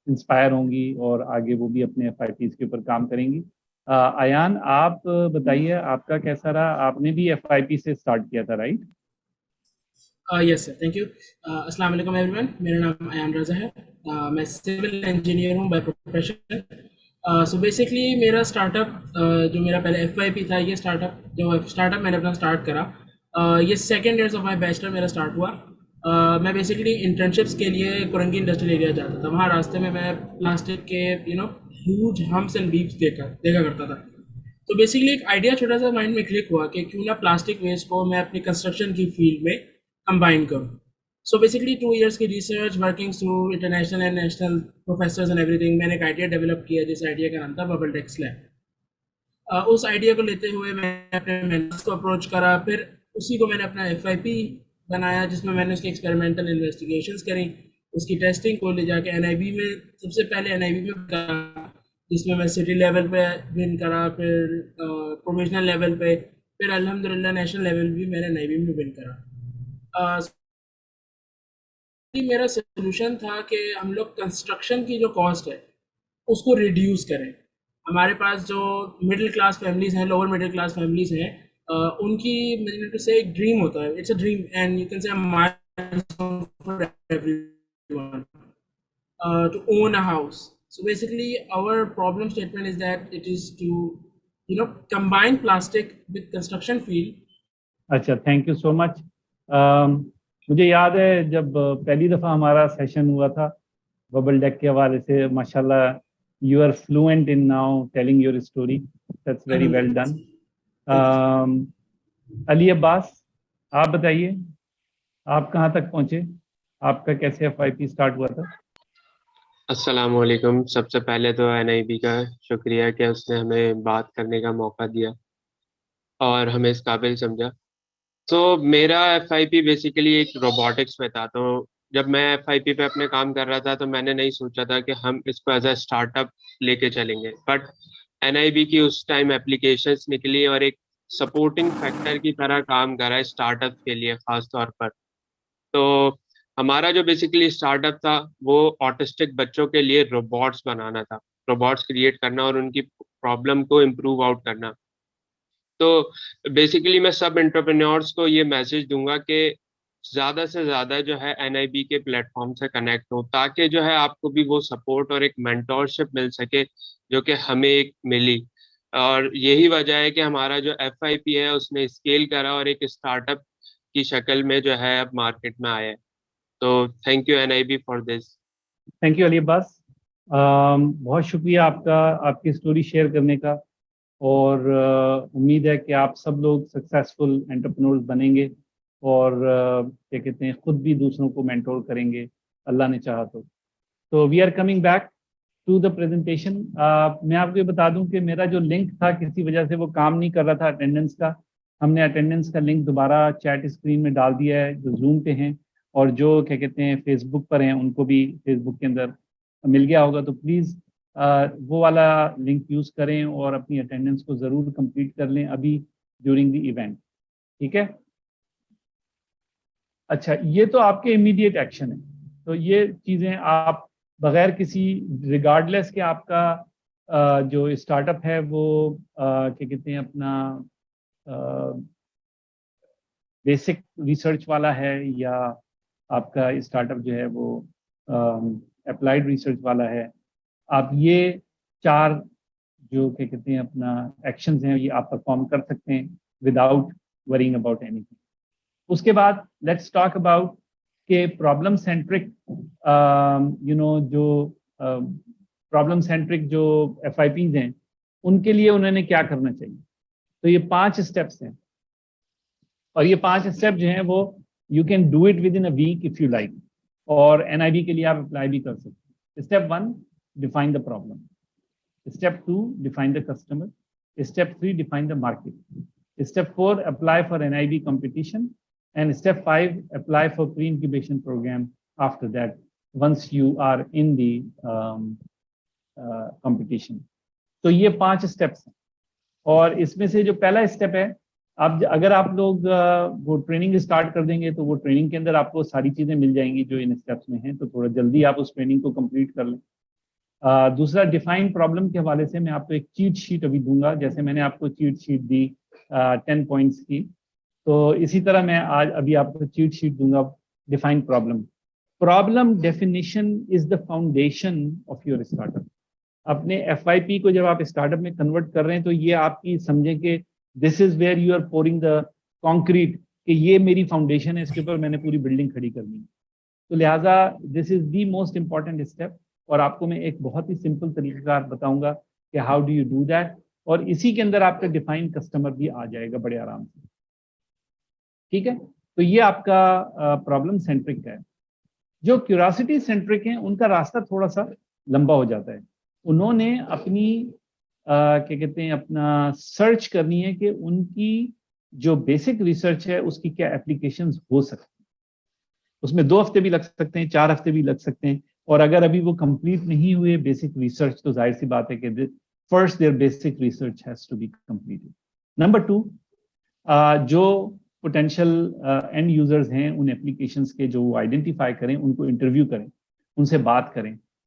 انسپائر ہوں گی اور آگے وہ بھی اپنے FIPs کے اوپر کام کریں گی. ایان, آپ بتائیے آپ کا کیسا رہا؟ آپ نے بھی FIP سے اسٹارٹ کیا تھا, right? Yes sir, thank you. السلام علیکم ایوری ون, میرا نام ایان رضا ہے. میں سول انجینئر ہوں بائی پروفیشن. سو بیسکلی میرا اسٹارٹ اپ جو میرا پہلے FYP تھا, یہ اسٹارٹ اپ میں نے اپنا اسٹارٹ کرا, یہ second years of my bachelor میرا اسٹارٹ ہوا. میں بیسکلی انٹرنشپس کے لیے کورنگی انڈسٹریل ایریا جاتا تھا. وہاں راستے میں پلاسٹک کے ہیوج ہمپس اینڈ بیپس دیکھا کرتا تھا. تو بیسکلی ایک آئیڈیا چھوٹا سا مائنڈ میں کلک ہوا کہ کیوں نہ پلاسٹک ویسٹ کو میں اپنی کنسٹرکشن کی فیلڈ میں کمبائن کروں. سو بیسکلی 2 years کی research working through international and national professors and every thing, میں نے ایک آئیڈیا ڈیولپ کیا جس آئیڈیا کا نام تھا ببل ٹیکس لیب. اس آئیڈیا کو لیتے ہوئے میں اپنے مینٹرز کو اپروچ کرا, پھر اسی کو میں نے اپنا FIP بنایا جس میں نے اس کی ایکسپیریمنٹل انویسٹیگیشنس کریں, اس کی ٹیسٹنگ کو لے جا کے NIB میں سب سے پہلے NIB میں کرا, جس میں سٹی لیول پہ ون کرا, پھر پروویژنل لیول پہ, پھر الحمدللہ نیشنل لیول بھی میں نے NIB میں ون کرا. میرا سولوشن تھا کہ ہم لوگ کنسٹرکشن کی جو کاسٹ ہے اس کو ریڈیوس کریں. ہمارے پاس جو مڈل کلاس فیملیز ہیں, لوور مڈل کلاس فیملیز ہیں, ان کی ٹو سے ایک ڈریم ہوتا ہے, it's a dream and you can say milestone for everyone to own a house. So basically our problem statement is that it is to combine plastic with construction field. اچھا, تھینک یو سو مچ. مجھے یاد ہے جب پہلی دفعہ ہمارا سیشن ہوا تھا ببل ڈیک کے حوالے سے, ماشاء اللہ you are fluent in now telling your story, that's very well done. Ali Abbas, آپ بتائیے آپ کہاں تک پہنچے, آپ کا کیسے FYP اسٹارٹ ہوا تھا؟ السلام علیکم. سب سے پہلے تو NIB کا شکریہ کہ اس نے ہمیں بات کرنے کا موقع دیا اور ہمیں اس قابل سمجھا. تو میرا FYP بیسیکلی ایک روبوٹکس میں تھا. تو جب میں FYP پہ اپنے کام کر رہا تھا تو میں نے نہیں سوچا تھا کہ ہم اس کو ایز اے اسٹارٹ اپ لے کے چلیں گے, بٹ NIB کی اس ٹائم اپلیکیشنس نکلی اور ایک سپورٹنگ فیکٹر کی طرح کام کرا ہے اسٹارٹ اپ کے لیے خاص طور پر. تو ہمارا جو بیسیکلی اسٹارٹ اپ تھا وہ آٹسٹک بچوں کے لیے روبوٹس بنانا تھا, روبوٹس کریٹ کرنا اور ان کی پرابلم کو امپروو آؤٹ کرنا. تو بیسیکلی میں سب انٹرپرینورس کو یہ میسج دوں گا کہ زیادہ سے زیادہ جو ہے NIB کے پلیٹ فارم سے کنیکٹ ہو, تاکہ جو ہے آپ کو بھی وہ سپورٹ اور ایک مینٹورشپ مل سکے جو کہ ہمیں ایک ملی. اور یہی وجہ ہے کہ ہمارا جو FYP ہے اس نے اسکیل کرا اور ایک اسٹارٹ اپ کی شکل میں جو ہے اب مارکیٹ میں آیا ہے. تو thank you NIB for this. Thank you Ali Abbas, بہت شکریہ آپ کا, آپ کی اسٹوری شیئر کرنے کا, اور امید ہے کہ آپ سب لوگ سکسیزفل انٹرپرینورز بنیں گے اور کیا کہتے ہیں خود بھی دوسروں کو مینٹور کریں گے اللہ نے چاہا تو. تو we are coming back to the presentation. میں آپ کو یہ بتا دوں کہ میرا جو لنک تھا کسی وجہ سے وہ کام نہیں کر رہا تھا اٹینڈنس کا. ہم نے اٹینڈنس کا لنک دوبارہ چیٹ اسکرین میں ڈال دیا ہے, جو زوم پہ ہیں اور جو کیا کہتے ہیں فیس بک پر ہیں ان کو بھی فیس بک کے اندر مل گیا ہوگا. تو پلیز وہ والا لنک یوز کریں اور اپنی اٹینڈنس کو ضرور کمپلیٹ کر لیں ابھی ڈیورنگ دی ایونٹ, ٹھیک ہے. اچھا, یہ تو آپ کے امیڈیٹ ایکشن ہیں, تو یہ چیزیں آپ بغیر کسی ریگارڈلیس کہ آپ کا جو اسٹارٹ اپ ہے وہ کیا کہتے ہیں اپنا بیسک ریسرچ والا ہے یا آپ کا اسٹارٹ اپ جو ہے وہ اپلائیڈ ریسرچ والا ہے, آپ یہ 4 جو کیا کہتے ہیں اپنا ایکشنز ہیں یہ آپ پرفارم کر سکتے ہیں without worrying about anything. اس کے بعد لیٹس ٹاک اباؤٹ کہ پرابلم سینٹرک جو پرابلم سینٹرک جو FYPs ہیں ان کے لیے انہوں نے کیا کرنا چاہیے. تو یہ 5 اسٹیپس ہیں, اور یہ 5 اسٹیپ جو ہیں وہ you can do it within a week if you like, اور NIB کے لیے آپ اپلائی بھی کر سکتے ہیں. Step 1, define the problem. Step 2, define the customer. Step 3, define the market. Step 4, apply for NIB competition. And step 5, apply for pre-incubation program after that, once you are in the competition. تو یہ 5 اسٹیپس ہیں, اور اس میں سے جو پہلا اسٹیپ ہے, اگر آپ لوگ وہ ٹریننگ اسٹارٹ کر دیں گے تو وہ ٹریننگ کے اندر آپ کو ساری چیزیں مل جائیں گی جو ان اسٹیپس میں ہیں, تو تھوڑا جلدی آپ اس ٹریننگ کو کمپلیٹ کر لیں. دوسرا, ڈیفائن پرابلم کے حوالے سے میں آپ کو ایک چیٹ شیٹ ابھی دوں گا, جیسے میں نے آپ کو چیٹ شیٹ دی 10 پوائنٹس کی, تو اسی طرح میں ابھی آپ کو چیٹ شیٹ دوں گا. Define problem. Problem definition is the foundation of your startup. اپنے FYP کو جب آپ اسٹارٹ اپ میں کنورٹ کر رہے ہیں تو یہ آپ کی سمجھیں کہ this is where you are pouring the concrete, کہ یہ میری فاؤنڈیشن ہے, اس کے اوپر میں نے پوری بلڈنگ کھڑی کرنی ہے. تو لہٰذا دس از دی موسٹ امپورٹنٹ اسٹیپ, اور آپ کو میں ایک بہت ہی سمپل طریقہ کار بتاؤں گا کہ how do you do that, اور اسی کے اندر آپ کا ڈیفائن کسٹمر بھی آ جائے گا بڑے آرام سے, ٹھیک ہے. تو یہ آپ کا پرابلم سینٹرک کا ہے. جو کیوریاسٹی سینٹرک ہیں ان کا راستہ تھوڑا سا لمبا ہو جاتا ہے. انہوں نے اپنی کیا کہتے ہیں اپنا سرچ کرنی ہے کہ ان کی جو بیسک ریسرچ ہے اس کی کیا اپلیکیشنز ہو سکتی ہیں. اس میں 2 ہفتے بھی لگ سکتے ہیں, 4 ہفتے بھی لگ سکتے ہیں, اور اگر ابھی وہ کمپلیٹ نہیں ہوئے بیسک ریسرچ تو ظاہر سی بات ہے کہ first their basic research has to be completed. Number 2, جو پوٹینشیل اینڈ یوزرز ہیں ان اپلیکیشنز کے, جو وہ آئیڈینٹیفائی کریں, ان کو انٹرویو کریں, ان سے بات کریں,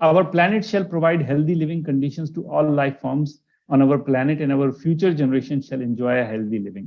Our planet shall provide healthy living conditions to all life forms on our planet, and our future generation shall enjoy a healthy living.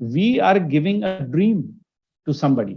We are giving a dream to somebody.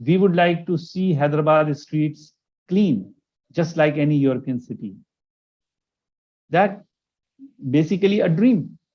we would like to see Hyderabad streets clean just like any European city. That basically a dream.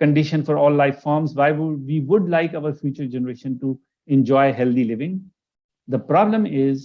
condition for all life forms, why we would like our future generation to enjoy healthy living, the problem is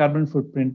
carbon footprint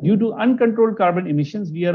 Due to uncontrolled carbon emissions, we are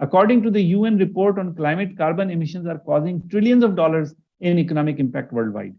According to the UN report on climate, carbon emissions are causing trillions of dollars in economic impact worldwide.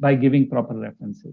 by giving proper references.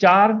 4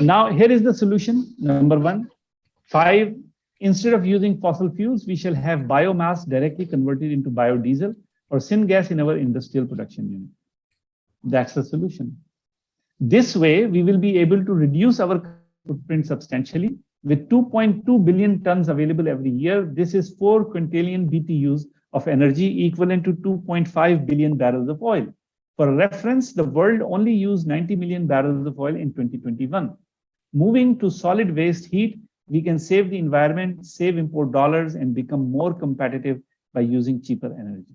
Now here is the solution. Number 1, 5. Instead of using fossil fuels, we shall have biomass directly converted into biodiesel or syngas in our industrial production unit. That's the solution. This way, we will be able to reduce our footprint substantially. With 2.2 billion tons available every year, this is 4 quintillion BTUs of energy equivalent to 2.5 billion barrels of oil. For reference, the world only used 90 million barrels of oil in 2021. Moving to solid waste heat, we can save the environment, save import dollars, and become more competitive by using cheaper energy.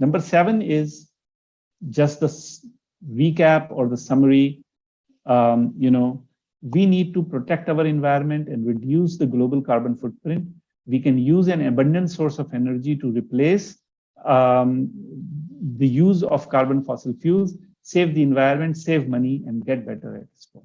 Number 7 is just the recap or the summary. We need to protect our environment and reduce the global carbon footprint. We can use an abundant source of energy to replace the use of carbon fossil fuels, save the environment, save money, and get better at sport.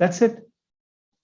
That's it.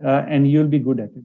and you will be good at it.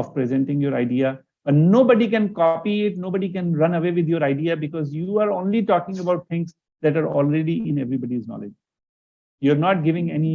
of presenting your idea, but nobody can copy it, nobody can run away with your idea because you are only talking about things that are already in everybody's knowledge. You're not giving any,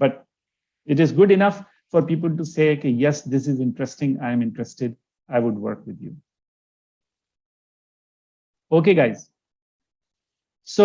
But it is good enough for people to say, okay, yes, this is interesting, I am interested, I would work with you. Okay, guys. So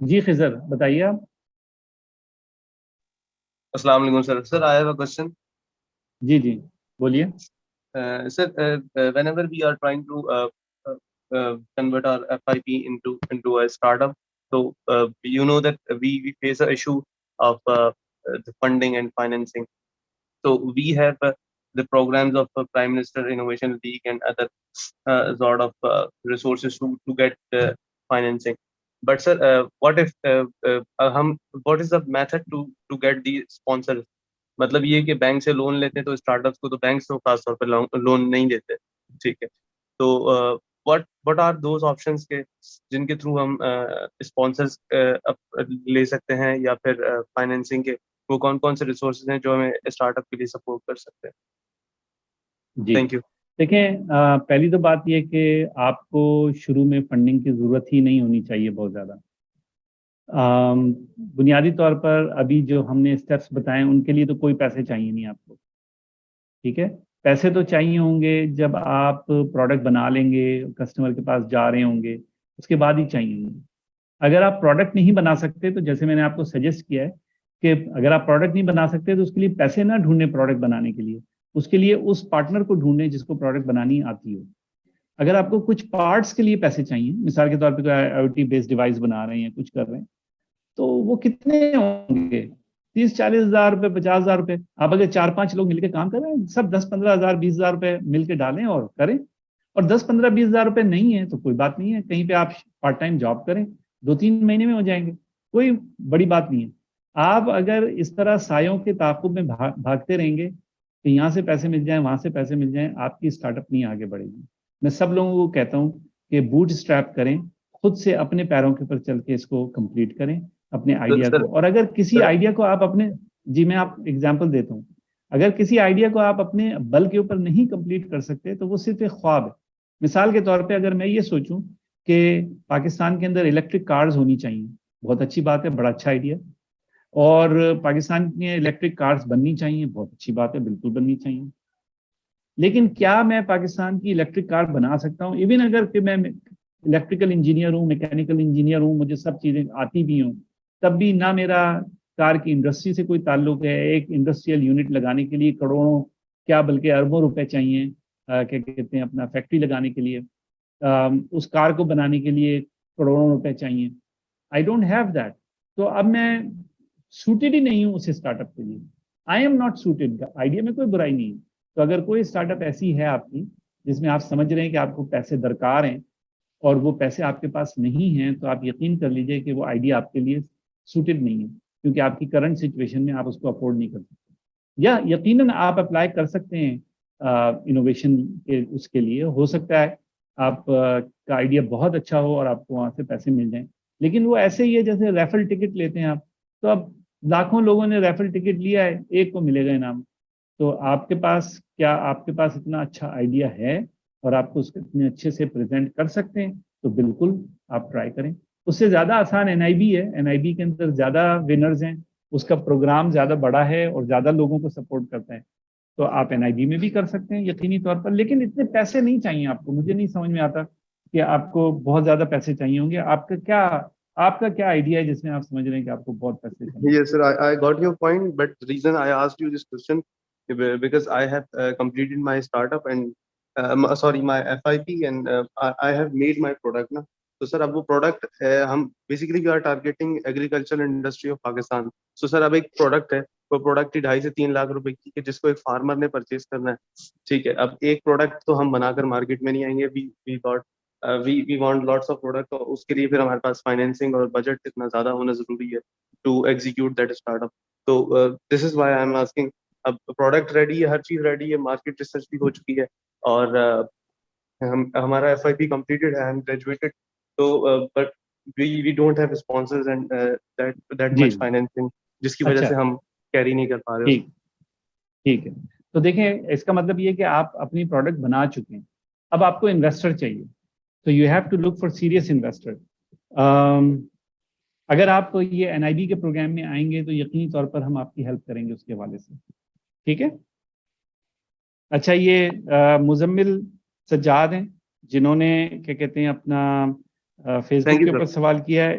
جی خضر بتائیے آپ. Assalamu alaikum, sir. Sir, I have a question. جی جی بولیے. Sir, whenever we are trying to convert our FIP into a startup, so you know that we face an issue of the funding and financing. So we have the programs of Prime Minister Innovation League and other sort of resources to get financing. But sir, what if what is the method to get the sponsors? مطلب یہ کہ بینک سے لون لیتے ہیں تو اسٹارٹ اپس کو تو بینک سے خاص طور پہ لون نہیں دیتے, ٹھیک ہے. تو what are those options کے جن کے تھرو ہم اسپانسرز لے سکتے ہیں یا پھر فائنینسنگ کے وہ کون کون سے ریسورسز ہیں جو ہمیں اسٹارٹ اپ کے لیے سپورٹ کر سکتے ہیں؟ جی تھینک یو. دیکھیں پہلی تو بات یہ کہ آپ کو شروع میں فنڈنگ کی ضرورت ہی نہیں ہونی چاہیے بہت زیادہ. بنیادی طور پر ابھی جو ہم نے اسٹیپس بتائے ان کے لیے تو کوئی پیسے چاہیے نہیں آپ کو, ٹھیک ہے. پیسے تو چاہیے ہوں گے جب آپ پروڈکٹ بنا لیں گے, کسٹمر کے پاس جا رہے ہوں گے, اس کے بعد ہی چاہیے ہوں گے. اگر آپ پروڈکٹ نہیں بنا سکتے تو جیسے میں نے آپ کو سجیسٹ کیا ہے کہ اگر آپ پروڈکٹ نہیں بنا سکتے تو اس کے لیے پیسے نہ ڈھونڈیں پروڈکٹ بنانے کے لیے, اس کے لیے اس پارٹنر کو ڈھونڈیں جس کو پروڈکٹ بنانی آتی ہو. اگر آپ کو کچھ پارٹس کے لیے پیسے چاہیے, مثال کے طور پہ کوئی آئی او ٹی بیسڈ ڈیوائس بنا رہے ہیں, کچھ کر رہے ہیں, تو وہ کتنے ہوں گے؟ 30-40 ہزار روپے, 50 ہزار روپے. آپ اگر 4-5 لوگ مل کے کام کر رہے ہیں, سب 10-15 ہزار 20 ہزار روپے مل کے ڈالیں اور کریں. اور 10-15-20 ہزار روپے نہیں ہے تو کوئی بات نہیں ہے, کہیں پہ آپ پارٹ ٹائم جاب کریں, 2-3 مہینے میں ہو جائیں گے, کوئی بڑی بات نہیں ہے. آپ اگر اس طرح سایوں کے تعاقب میں بھاگتے رہیں گے کہ یہاں سے پیسے مل جائیں, وہاں سے پیسے مل جائیں, آپ کی اسٹارٹ اپ نہیں آگے بڑھے گی. میں سب لوگوں کو کہتا ہوں کہ بوٹ اسٹریپ کریں, خود سے اپنے پیروں کے اوپر چل کے اس کو کمپلیٹ کریں, اپنے آئیڈیا کو. اور اگر کسی آئیڈیا کو آپ اپنے, جی میں آپ ایگزامپل دیتا ہوں, اگر کسی آئیڈیا کو آپ اپنے بل کے اوپر نہیں کمپلیٹ کر سکتے تو وہ صرف ایک خواب ہے. مثال کے طور پہ اگر میں یہ سوچوں کہ پاکستان کے اندر الیکٹرک کارز ہونی چاہیے, بہت اچھی بات ہے, بڑا اچھا آئیڈیا. اور پاکستان میں الیکٹرک کارز بننی چاہیے, بہت اچھی بات ہے, بالکل بننی چاہیے. لیکن کیا میں پاکستان کی الیکٹرک کار بنا سکتا ہوں؟ ایون اگر کہ میں الیکٹریکل انجینئر ہوں, میکینیکل انجینئر ہوں, مجھے سب چیزیں آتی بھی ہوں, تب بھی نہ میرا کار کی انڈسٹری سے کوئی تعلق ہے. ایک انڈسٹریل یونٹ لگانے کے لیے کروڑوں کیا بلکہ اربوں روپے چاہیے, کیا کہتے ہیں, اپنا فیکٹری لگانے کے لیے, اس کار کو بنانے کے لیے کروڑوں روپے چاہیے. I don't have that. تو اب میں سوٹیڈ ہی نہیں ہوں اس اسٹارٹ اپ کے لیے. I am not suited. Idea میں کوئی برائی نہیں ہے. تو اگر کوئی اسٹارٹ اپ ایسی ہے آپ کی جس میں آپ سمجھ رہے ہیں کہ آپ کو پیسے درکار ہیں اور وہ پیسے آپ کے پاس نہیں ہیں, تو آپ یقین کر لیجئے کہ وہ آئیڈیا آپ کے لیے سوٹیڈ نہیں ہے, کیونکہ آپ کی کرنٹ سچویشن میں آپ اس کو افورڈ نہیں کر سکتے. یا یقیناً آپ اپلائی کر سکتے ہیں انوویشن کے, اس کے لیے ہو سکتا ہے آپ کا آئیڈیا بہت اچھا ہو اور آپ کو وہاں سے پیسے مل جائیں, لیکن وہ ایسے ہی ہے جیسے ریفل ٹکٹ لیتے ہیں آپ. تو اب لاکھوں لوگوں نے ریفل ٹکٹ لیا ہے, ایک کو ملے گا انعام. تو آپ کے پاس کیا آپ کے پاس اتنا اچھا آئیڈیا ہے اور آپ کو اس کو اتنے اچھے سے پریزنٹ کر سکتے ہیں تو بالکل آپ ٹرائی کریں. اس سے زیادہ آسان این آئی بی ہے. این آئی بی کے اندر زیادہ ونرز ہیں, اس کا پروگرام زیادہ بڑا ہے اور زیادہ لوگوں کو سپورٹ کرتا ہے. تو آپ این آئی بی میں بھی کر سکتے ہیں یقینی طور پر, لیکن اتنے پیسے نہیں چاہیے آپ کو. مجھے نہیں سمجھ میں آتا کہ آپ کو بہت زیادہ پیسے چاہیے ہوں گے. آپ کا کیا آئیڈیا ہے جس میں آپ سمجھ رہے ہیں کہ آپ کو بہت پیسے چاہیے؟ Yes, sir, I got your point, but the reason I asked you this question because I have completed my startup and my FIP and I have made my product na. So sir, اب وہ product ہے, ہم basically we are targeting agricultural industry of Pakistan. So sir, اب ایک product ہے, وہ product ہی 2.5 سے 3 لاکھ روپے کی ہے جس کو ایک فارمر نے پرچیز کرنا ہے, ٹھیک ہے. اب ایک product تو ہم بنا کر مارکیٹ میں نہیں آئیں گے. We want lots of product, تو اس کے لیے پھر ہمارے پاس فائنینسنگ اور بجٹ اتنا زیادہ ہونا ضروری ہے to execute that startup. So this is why I am asking. اب پروڈکٹ ریڈی ہے, ہر چیز ریڈی ہے, مارکیٹ ریسرچ بھی ہو چکی ہے اور ہمارا ایف آئی پی کمپلیٹڈ ہے, ہم گریجویٹڈ. تو but we don't have sponsors and that much financing, جس کی وجہ سے ہم کیری نہیں کر پا رہے. ٹھیک ہے. تو دیکھیں اس کا مطلب یہ کہ آپ اپنی پروڈکٹ بنا چکے ہیں, اب آپ کو انویسٹر چاہیے. تو you have to look for serious investor. اگر آپ یہ این آئی بی کے پروگرام میں آئیں گے تو یقینی طور پر ہم آپ کی ہیلپ کریں گے اس کے حوالے سے, ٹھیک ہے. اچھا, یہ مزمل سجاد ہیں جنہوں نے کیا کہتے ہیں اپنا فیس بک کے اوپر سوال کیا ہے.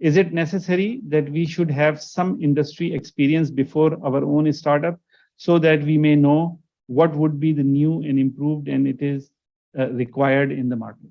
Is it necessary that we should have some industry experience before our own startup so that we may know what would be the new and improved and it is required in the market?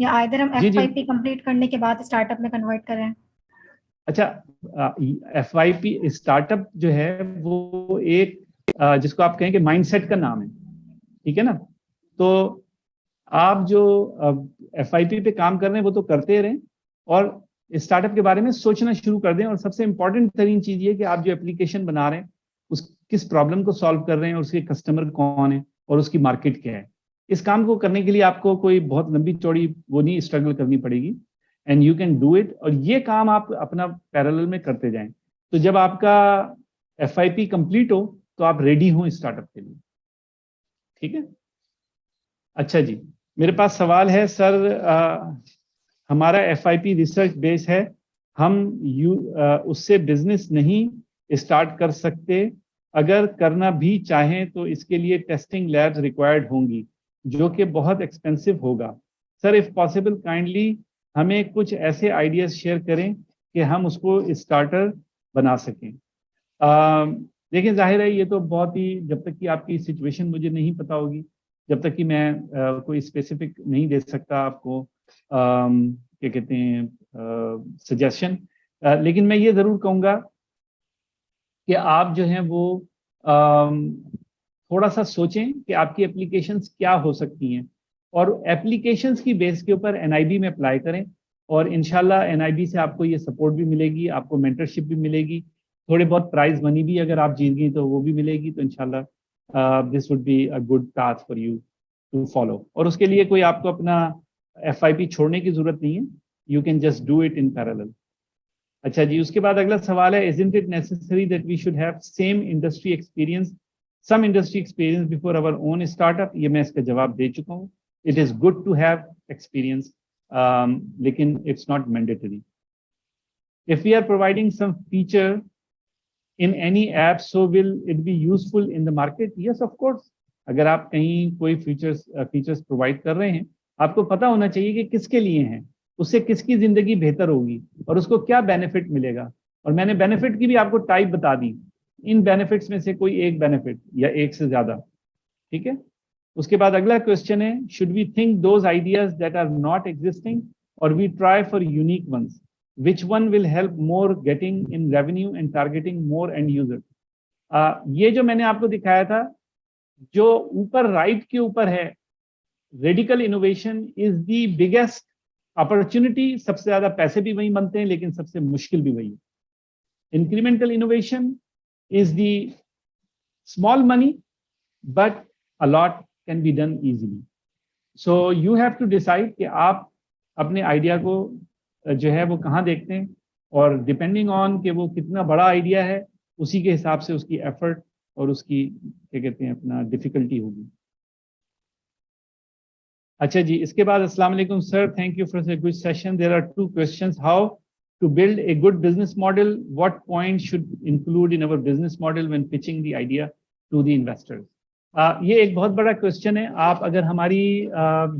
یا آئدر ہم جی جی FYP کمپلیٹ کرنے کے بعد اسٹارٹ اپ میں کنورٹ کریں؟ اچھا FYP اسٹارٹ اپ جو ہے وہ ایک جس کو آپ کہیں کہ مائنڈ سیٹ کا نام ہے, ٹھیک ہے نا. تو آپ جو FYP پہ کام کر رہے ہیں وہ تو کرتے رہیں اور اسٹارٹ اپ کے بارے میں سوچنا شروع کر دیں. اور سب سے امپورٹنٹ ترین چیز یہ کہ آپ جو اپلیکیشن بنا رہے ہیں اس کس پرابلم کو سالو کر رہے ہیں اور اس کے کسٹمر کون ہے اور اس کی مارکیٹ کیا ہے. اس کام کو کرنے کے لیے آپ کو کوئی بہت لمبی چوڑی وہ نہیں اسٹرگل کرنی پڑے گی, and you can do it. اور یہ کام آپ اپنا پیرالل میں کرتے جائیں. تو جب آپ کا FYP کمپلیٹ ہو تو آپ ریڈی ہوں اسٹارٹ اپ کے لیے, ٹھیک ہے. اچھا جی, میرے پاس سوال ہے سر. ہمارا FYP ریسرچ بیس ہے, ہم اس سے بزنس نہیں اسٹارٹ کر سکتے. اگر کرنا بھی چاہیں تو اس کے لیے ٹیسٹنگ لیبز ریکوائرڈ ہوں گی جو کہ بہت ایکسپینسو ہوگا. سر اف پاسبل کائنڈلی ہمیں کچھ ایسے آئیڈیاز شیئر کریں کہ ہم اس کو اسٹارٹر بنا سکیں. دیکھیں ظاہر ہے یہ تو بہت ہی, جب تک کہ آپ کی سچویشن مجھے نہیں پتا ہوگی, جب تک کہ میں کوئی اسپیسیفک نہیں دے سکتا آپ کو کیا کہتے ہیں سجیشن. لیکن میں یہ ضرور کہوں گا کہ آپ جو ہیں وہ تھوڑا سا سوچیں کہ آپ کی اپلیکیشنز کیا ہو سکتی ہیں اور اپلیکیشنز کی بیس کے اوپر NIB میں اپلائی کریں. اور انشاءاللہ NIB سے آپ کو یہ سپورٹ بھی ملے گی, آپ کو مینٹرشپ بھی ملے گی, تھوڑے بہت پرائز منی بھی اگر آپ جیت گئی تو وہ بھی ملے گی. تو انشاءاللہ this would be a good task for you to follow. اور اس کے لیے کوئی آپ کو اپنا FYP چھوڑنے کی ضرورت نہیں ہے, you can just do it in parallel. اچھا جی, اس کے بعد اگلا سوال ہے, isn't it necessary that we should have some industry experience before our own startup? یہ میں اس کا جواب دے چکا ہوں. It is good to have experience, لیکن it's not mandatory. If we are providing some feature in any app, so will it be useful in the market? Yes, of course. اگر آپ کہیں کوئی فیچرز پرووائڈ کر رہے ہیں, آپ کو پتا ہونا چاہیے کہ کس کے لیے ہیں, اس سے کس کی زندگی بہتر ہوگی اور اس کو کیا بینیفٹ ملے گا. اور میں نے بینیفٹ کی بھی آپ کو ٹائپ بتا دی, ان بینیفٹس میں سے کوئی ایک بینیفٹ یا ایک سے زیادہ, ٹھیک ہے. اس کے بعد اگلا کوشچن ہے, should we think those ideas that are not existing or we try for unique ones? Which one will help more getting in revenue and targeting more end users? یہ جو میں نے آپ کو دکھایا تھا, جو اوپر رائٹ کے اوپر ہے, radical innovation is the biggest opportunity. سب سے زیادہ پیسے بھی وہیں بنتے ہیں لیکن سب سے مشکل بھی وہی ہے. Incremental innovation is the small money but a lot can be done easily. So you have to decide کہ آپ اپنے آئیڈیا کو جو ہے وہ کہاں دیکھتے ہیں, اور ڈپینڈنگ آن کہ وہ کتنا بڑا آئیڈیا ہے اسی کے حساب سے اس کی ایفرٹ اور اس کی کیا کہتے ہیں اپنا ڈیفیکلٹی ہوگی. اچھا جی, اس کے بعد السلام علیکم sir, thank you for a good session. There are 2 questions. How to build a good business model? What points should include in our business model when pitching the idea to the investors? یہ ایک بہت بڑا کوشچن ہے. آپ اگر ہماری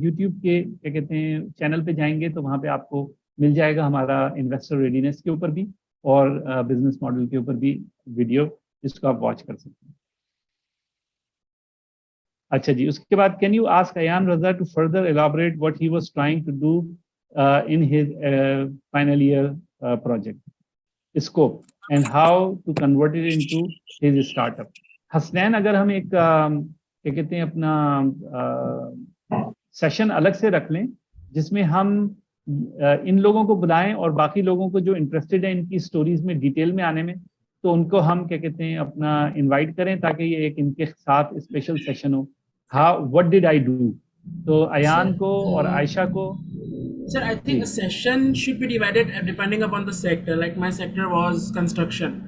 یوٹیوب کے کیا کہتے ہیں چینل پہ جائیں گے تو وہاں پہ آپ کو مل جائے گا ہمارا انویسٹر ریڈینس کے اوپر بھی اور بزنس ماڈل کے اوپر بھی ویڈیو, جس کو آپ واچ کر سکتے ہیں. اچھا جی, اس کے بعد can you ask Ayan Raza to further elaborate what he was trying to do in his final year project scope and how to convert it into his startup. Hasnain, اگر ہم ایک کیا کہتے ہیں اپنا سیشن الگ سے رکھ لیں جس میں ہم ان لوگوں کو بلائیں اور باقی لوگوں کو جو انٹرسٹڈ ہیں ان کی سٹوریز میں ڈیٹیل میں آنے میں, تو ان کو ہم کیا کہتے ہیں اپنا انوائٹ کریں تاکہ یہ ایک ان کے ساتھ اسپیشل سیشن ہو. How what did I do. تو ایان کو اور عائشہ کو. Sir, I think a session should be divided depending upon the sector. Like my sector was construction.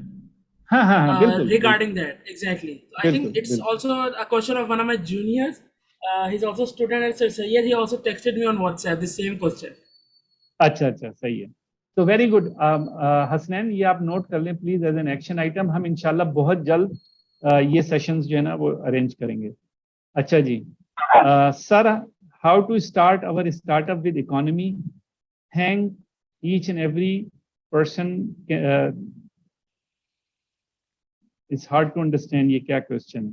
بالکل Regarding that, exactly. I think it's also a question of one of my juniors. He's also a student at Sir Sayyed. He also texted me on WhatsApp the same question. اچھا صحیح ہے. تو ویری گڈ حسنین, یہ آپ نوٹ کر لیں please as an action item. ہم انشاءاللہ بہت جلد یہ سیشنز جو ہے نا وہ ارینج کریں گے. اچھا جی sir, how to start over startup with economy hang H and every person. It's hard to understand یہ کیا کوشچن ہے.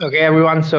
Okay everyone, so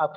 آپ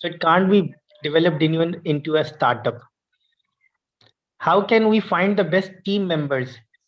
so it can't be developed into a startup. How can we find the best team members?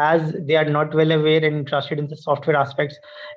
as they are not well aware and interested in the software aspects.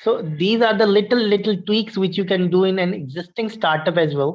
So these are the little tweaks which you can do in an existing startup as well.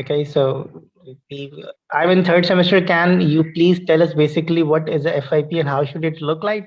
Okay, so I'm in third semester. Can you please tell us basically what is a FYP and how should it look like?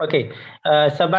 Okay, Sabah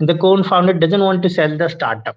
and the co-founder doesn't want to sell the startup.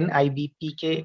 nibpk.org.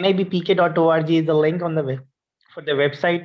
nibpk.org is the link on the web for the website.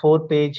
4-page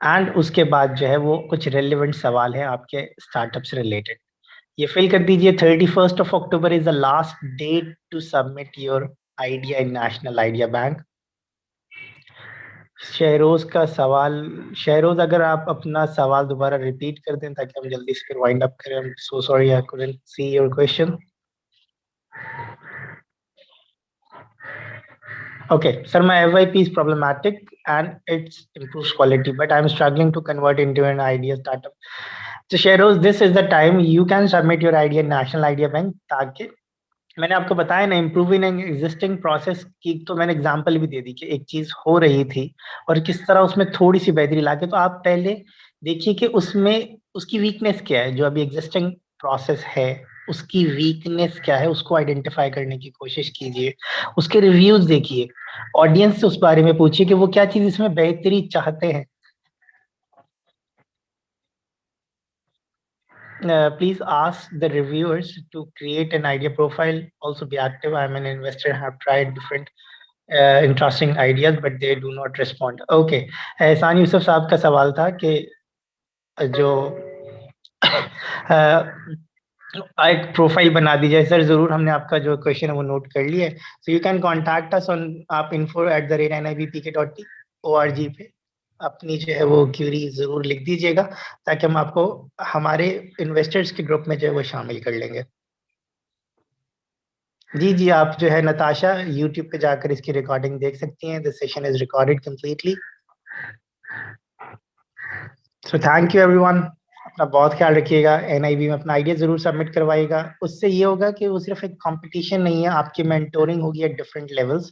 and اس کے بعد جو ہے وہ کچھ ریلیونٹ سوال ہے آپ کے اسٹارٹ اپ سے ریلیٹڈ. یہ فل کر دیجیے. 31 October is the last date to submit your idea in national idea bank. Shehroz کا سوال, شہروز اگر آپ اپنا سوال دوبارہ ریپیٹ کر دیں تاکہ ہم جلدی سے پھر وائنڈ اپ کریں. So sorry I couldn't see your question. Okay, sir, my FYP is problematic and it improves quality, but I'm struggling to convert into an idea startup. So Shehroz, this is the time you can submit your idea in National Idea Bank. تاکہ میں نے آپ کو بتایا نا امپروونگ ایگزسٹنگ پروسیس کی, تو میں نے اگزامپل بھی دے دی کہ ایک چیز ہو رہی تھی اور کس طرح اس میں تھوڑی سی بہتری لا کے. تو آپ پہلے دیکھیے کہ اس میں اس کی ویکنیس کیا ہے. جو ابھی ایگزسٹنگ پروسیس ہے اس کی ویکنیس کیا ہے, اس کو آئیڈینٹیفائی کرنے کی کوشش کیجیے. اس کے ریویوز دیکھیے, آڈینس سے اس بارے میں پوچھیے کہ وہ کیا چیز اس میں بہتری چاہتے ہیں. Please ask the reviewers to create an idea profile. Also be active. I'm an investor, have tried different interesting ideas, but they do not respond. Okay. احسان یوسف صاحب کا سوال تھا کہ جو ایک پروفائل بنا دیجیے. سر ضرور, ہم نے آپ کا جو کوشچن ہے وہ نوٹ کر لیا ہے. سو یو کین کانٹیکٹ اس آن, آپ info@nibpk.org پہ اپنی جو ہے وہ کیوری ضرور لکھ دیجیے گا تاکہ ہم آپ کو ہمارے انویسٹرز کے گروپ میں جو ہے وہ شامل کر لیں گے. جی آپ جو ہے نتاشا یوٹیوب پہ جا کر اس کی ریکارڈنگ دیکھ سکتی ہیں. The session is recorded completely. So thank you everyone. اپنا بہت خیال رکھیے گا. NIB میں اپنا آئیڈیا ضرور سبمٹ کروائیے گا. اس سے یہ ہوگا کہ وہ صرف ایک کمپٹیشن نہیں ہے, آپ کی مینٹورنگ ہوگی at different levels.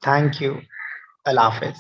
Thank you. اللہ حافظ.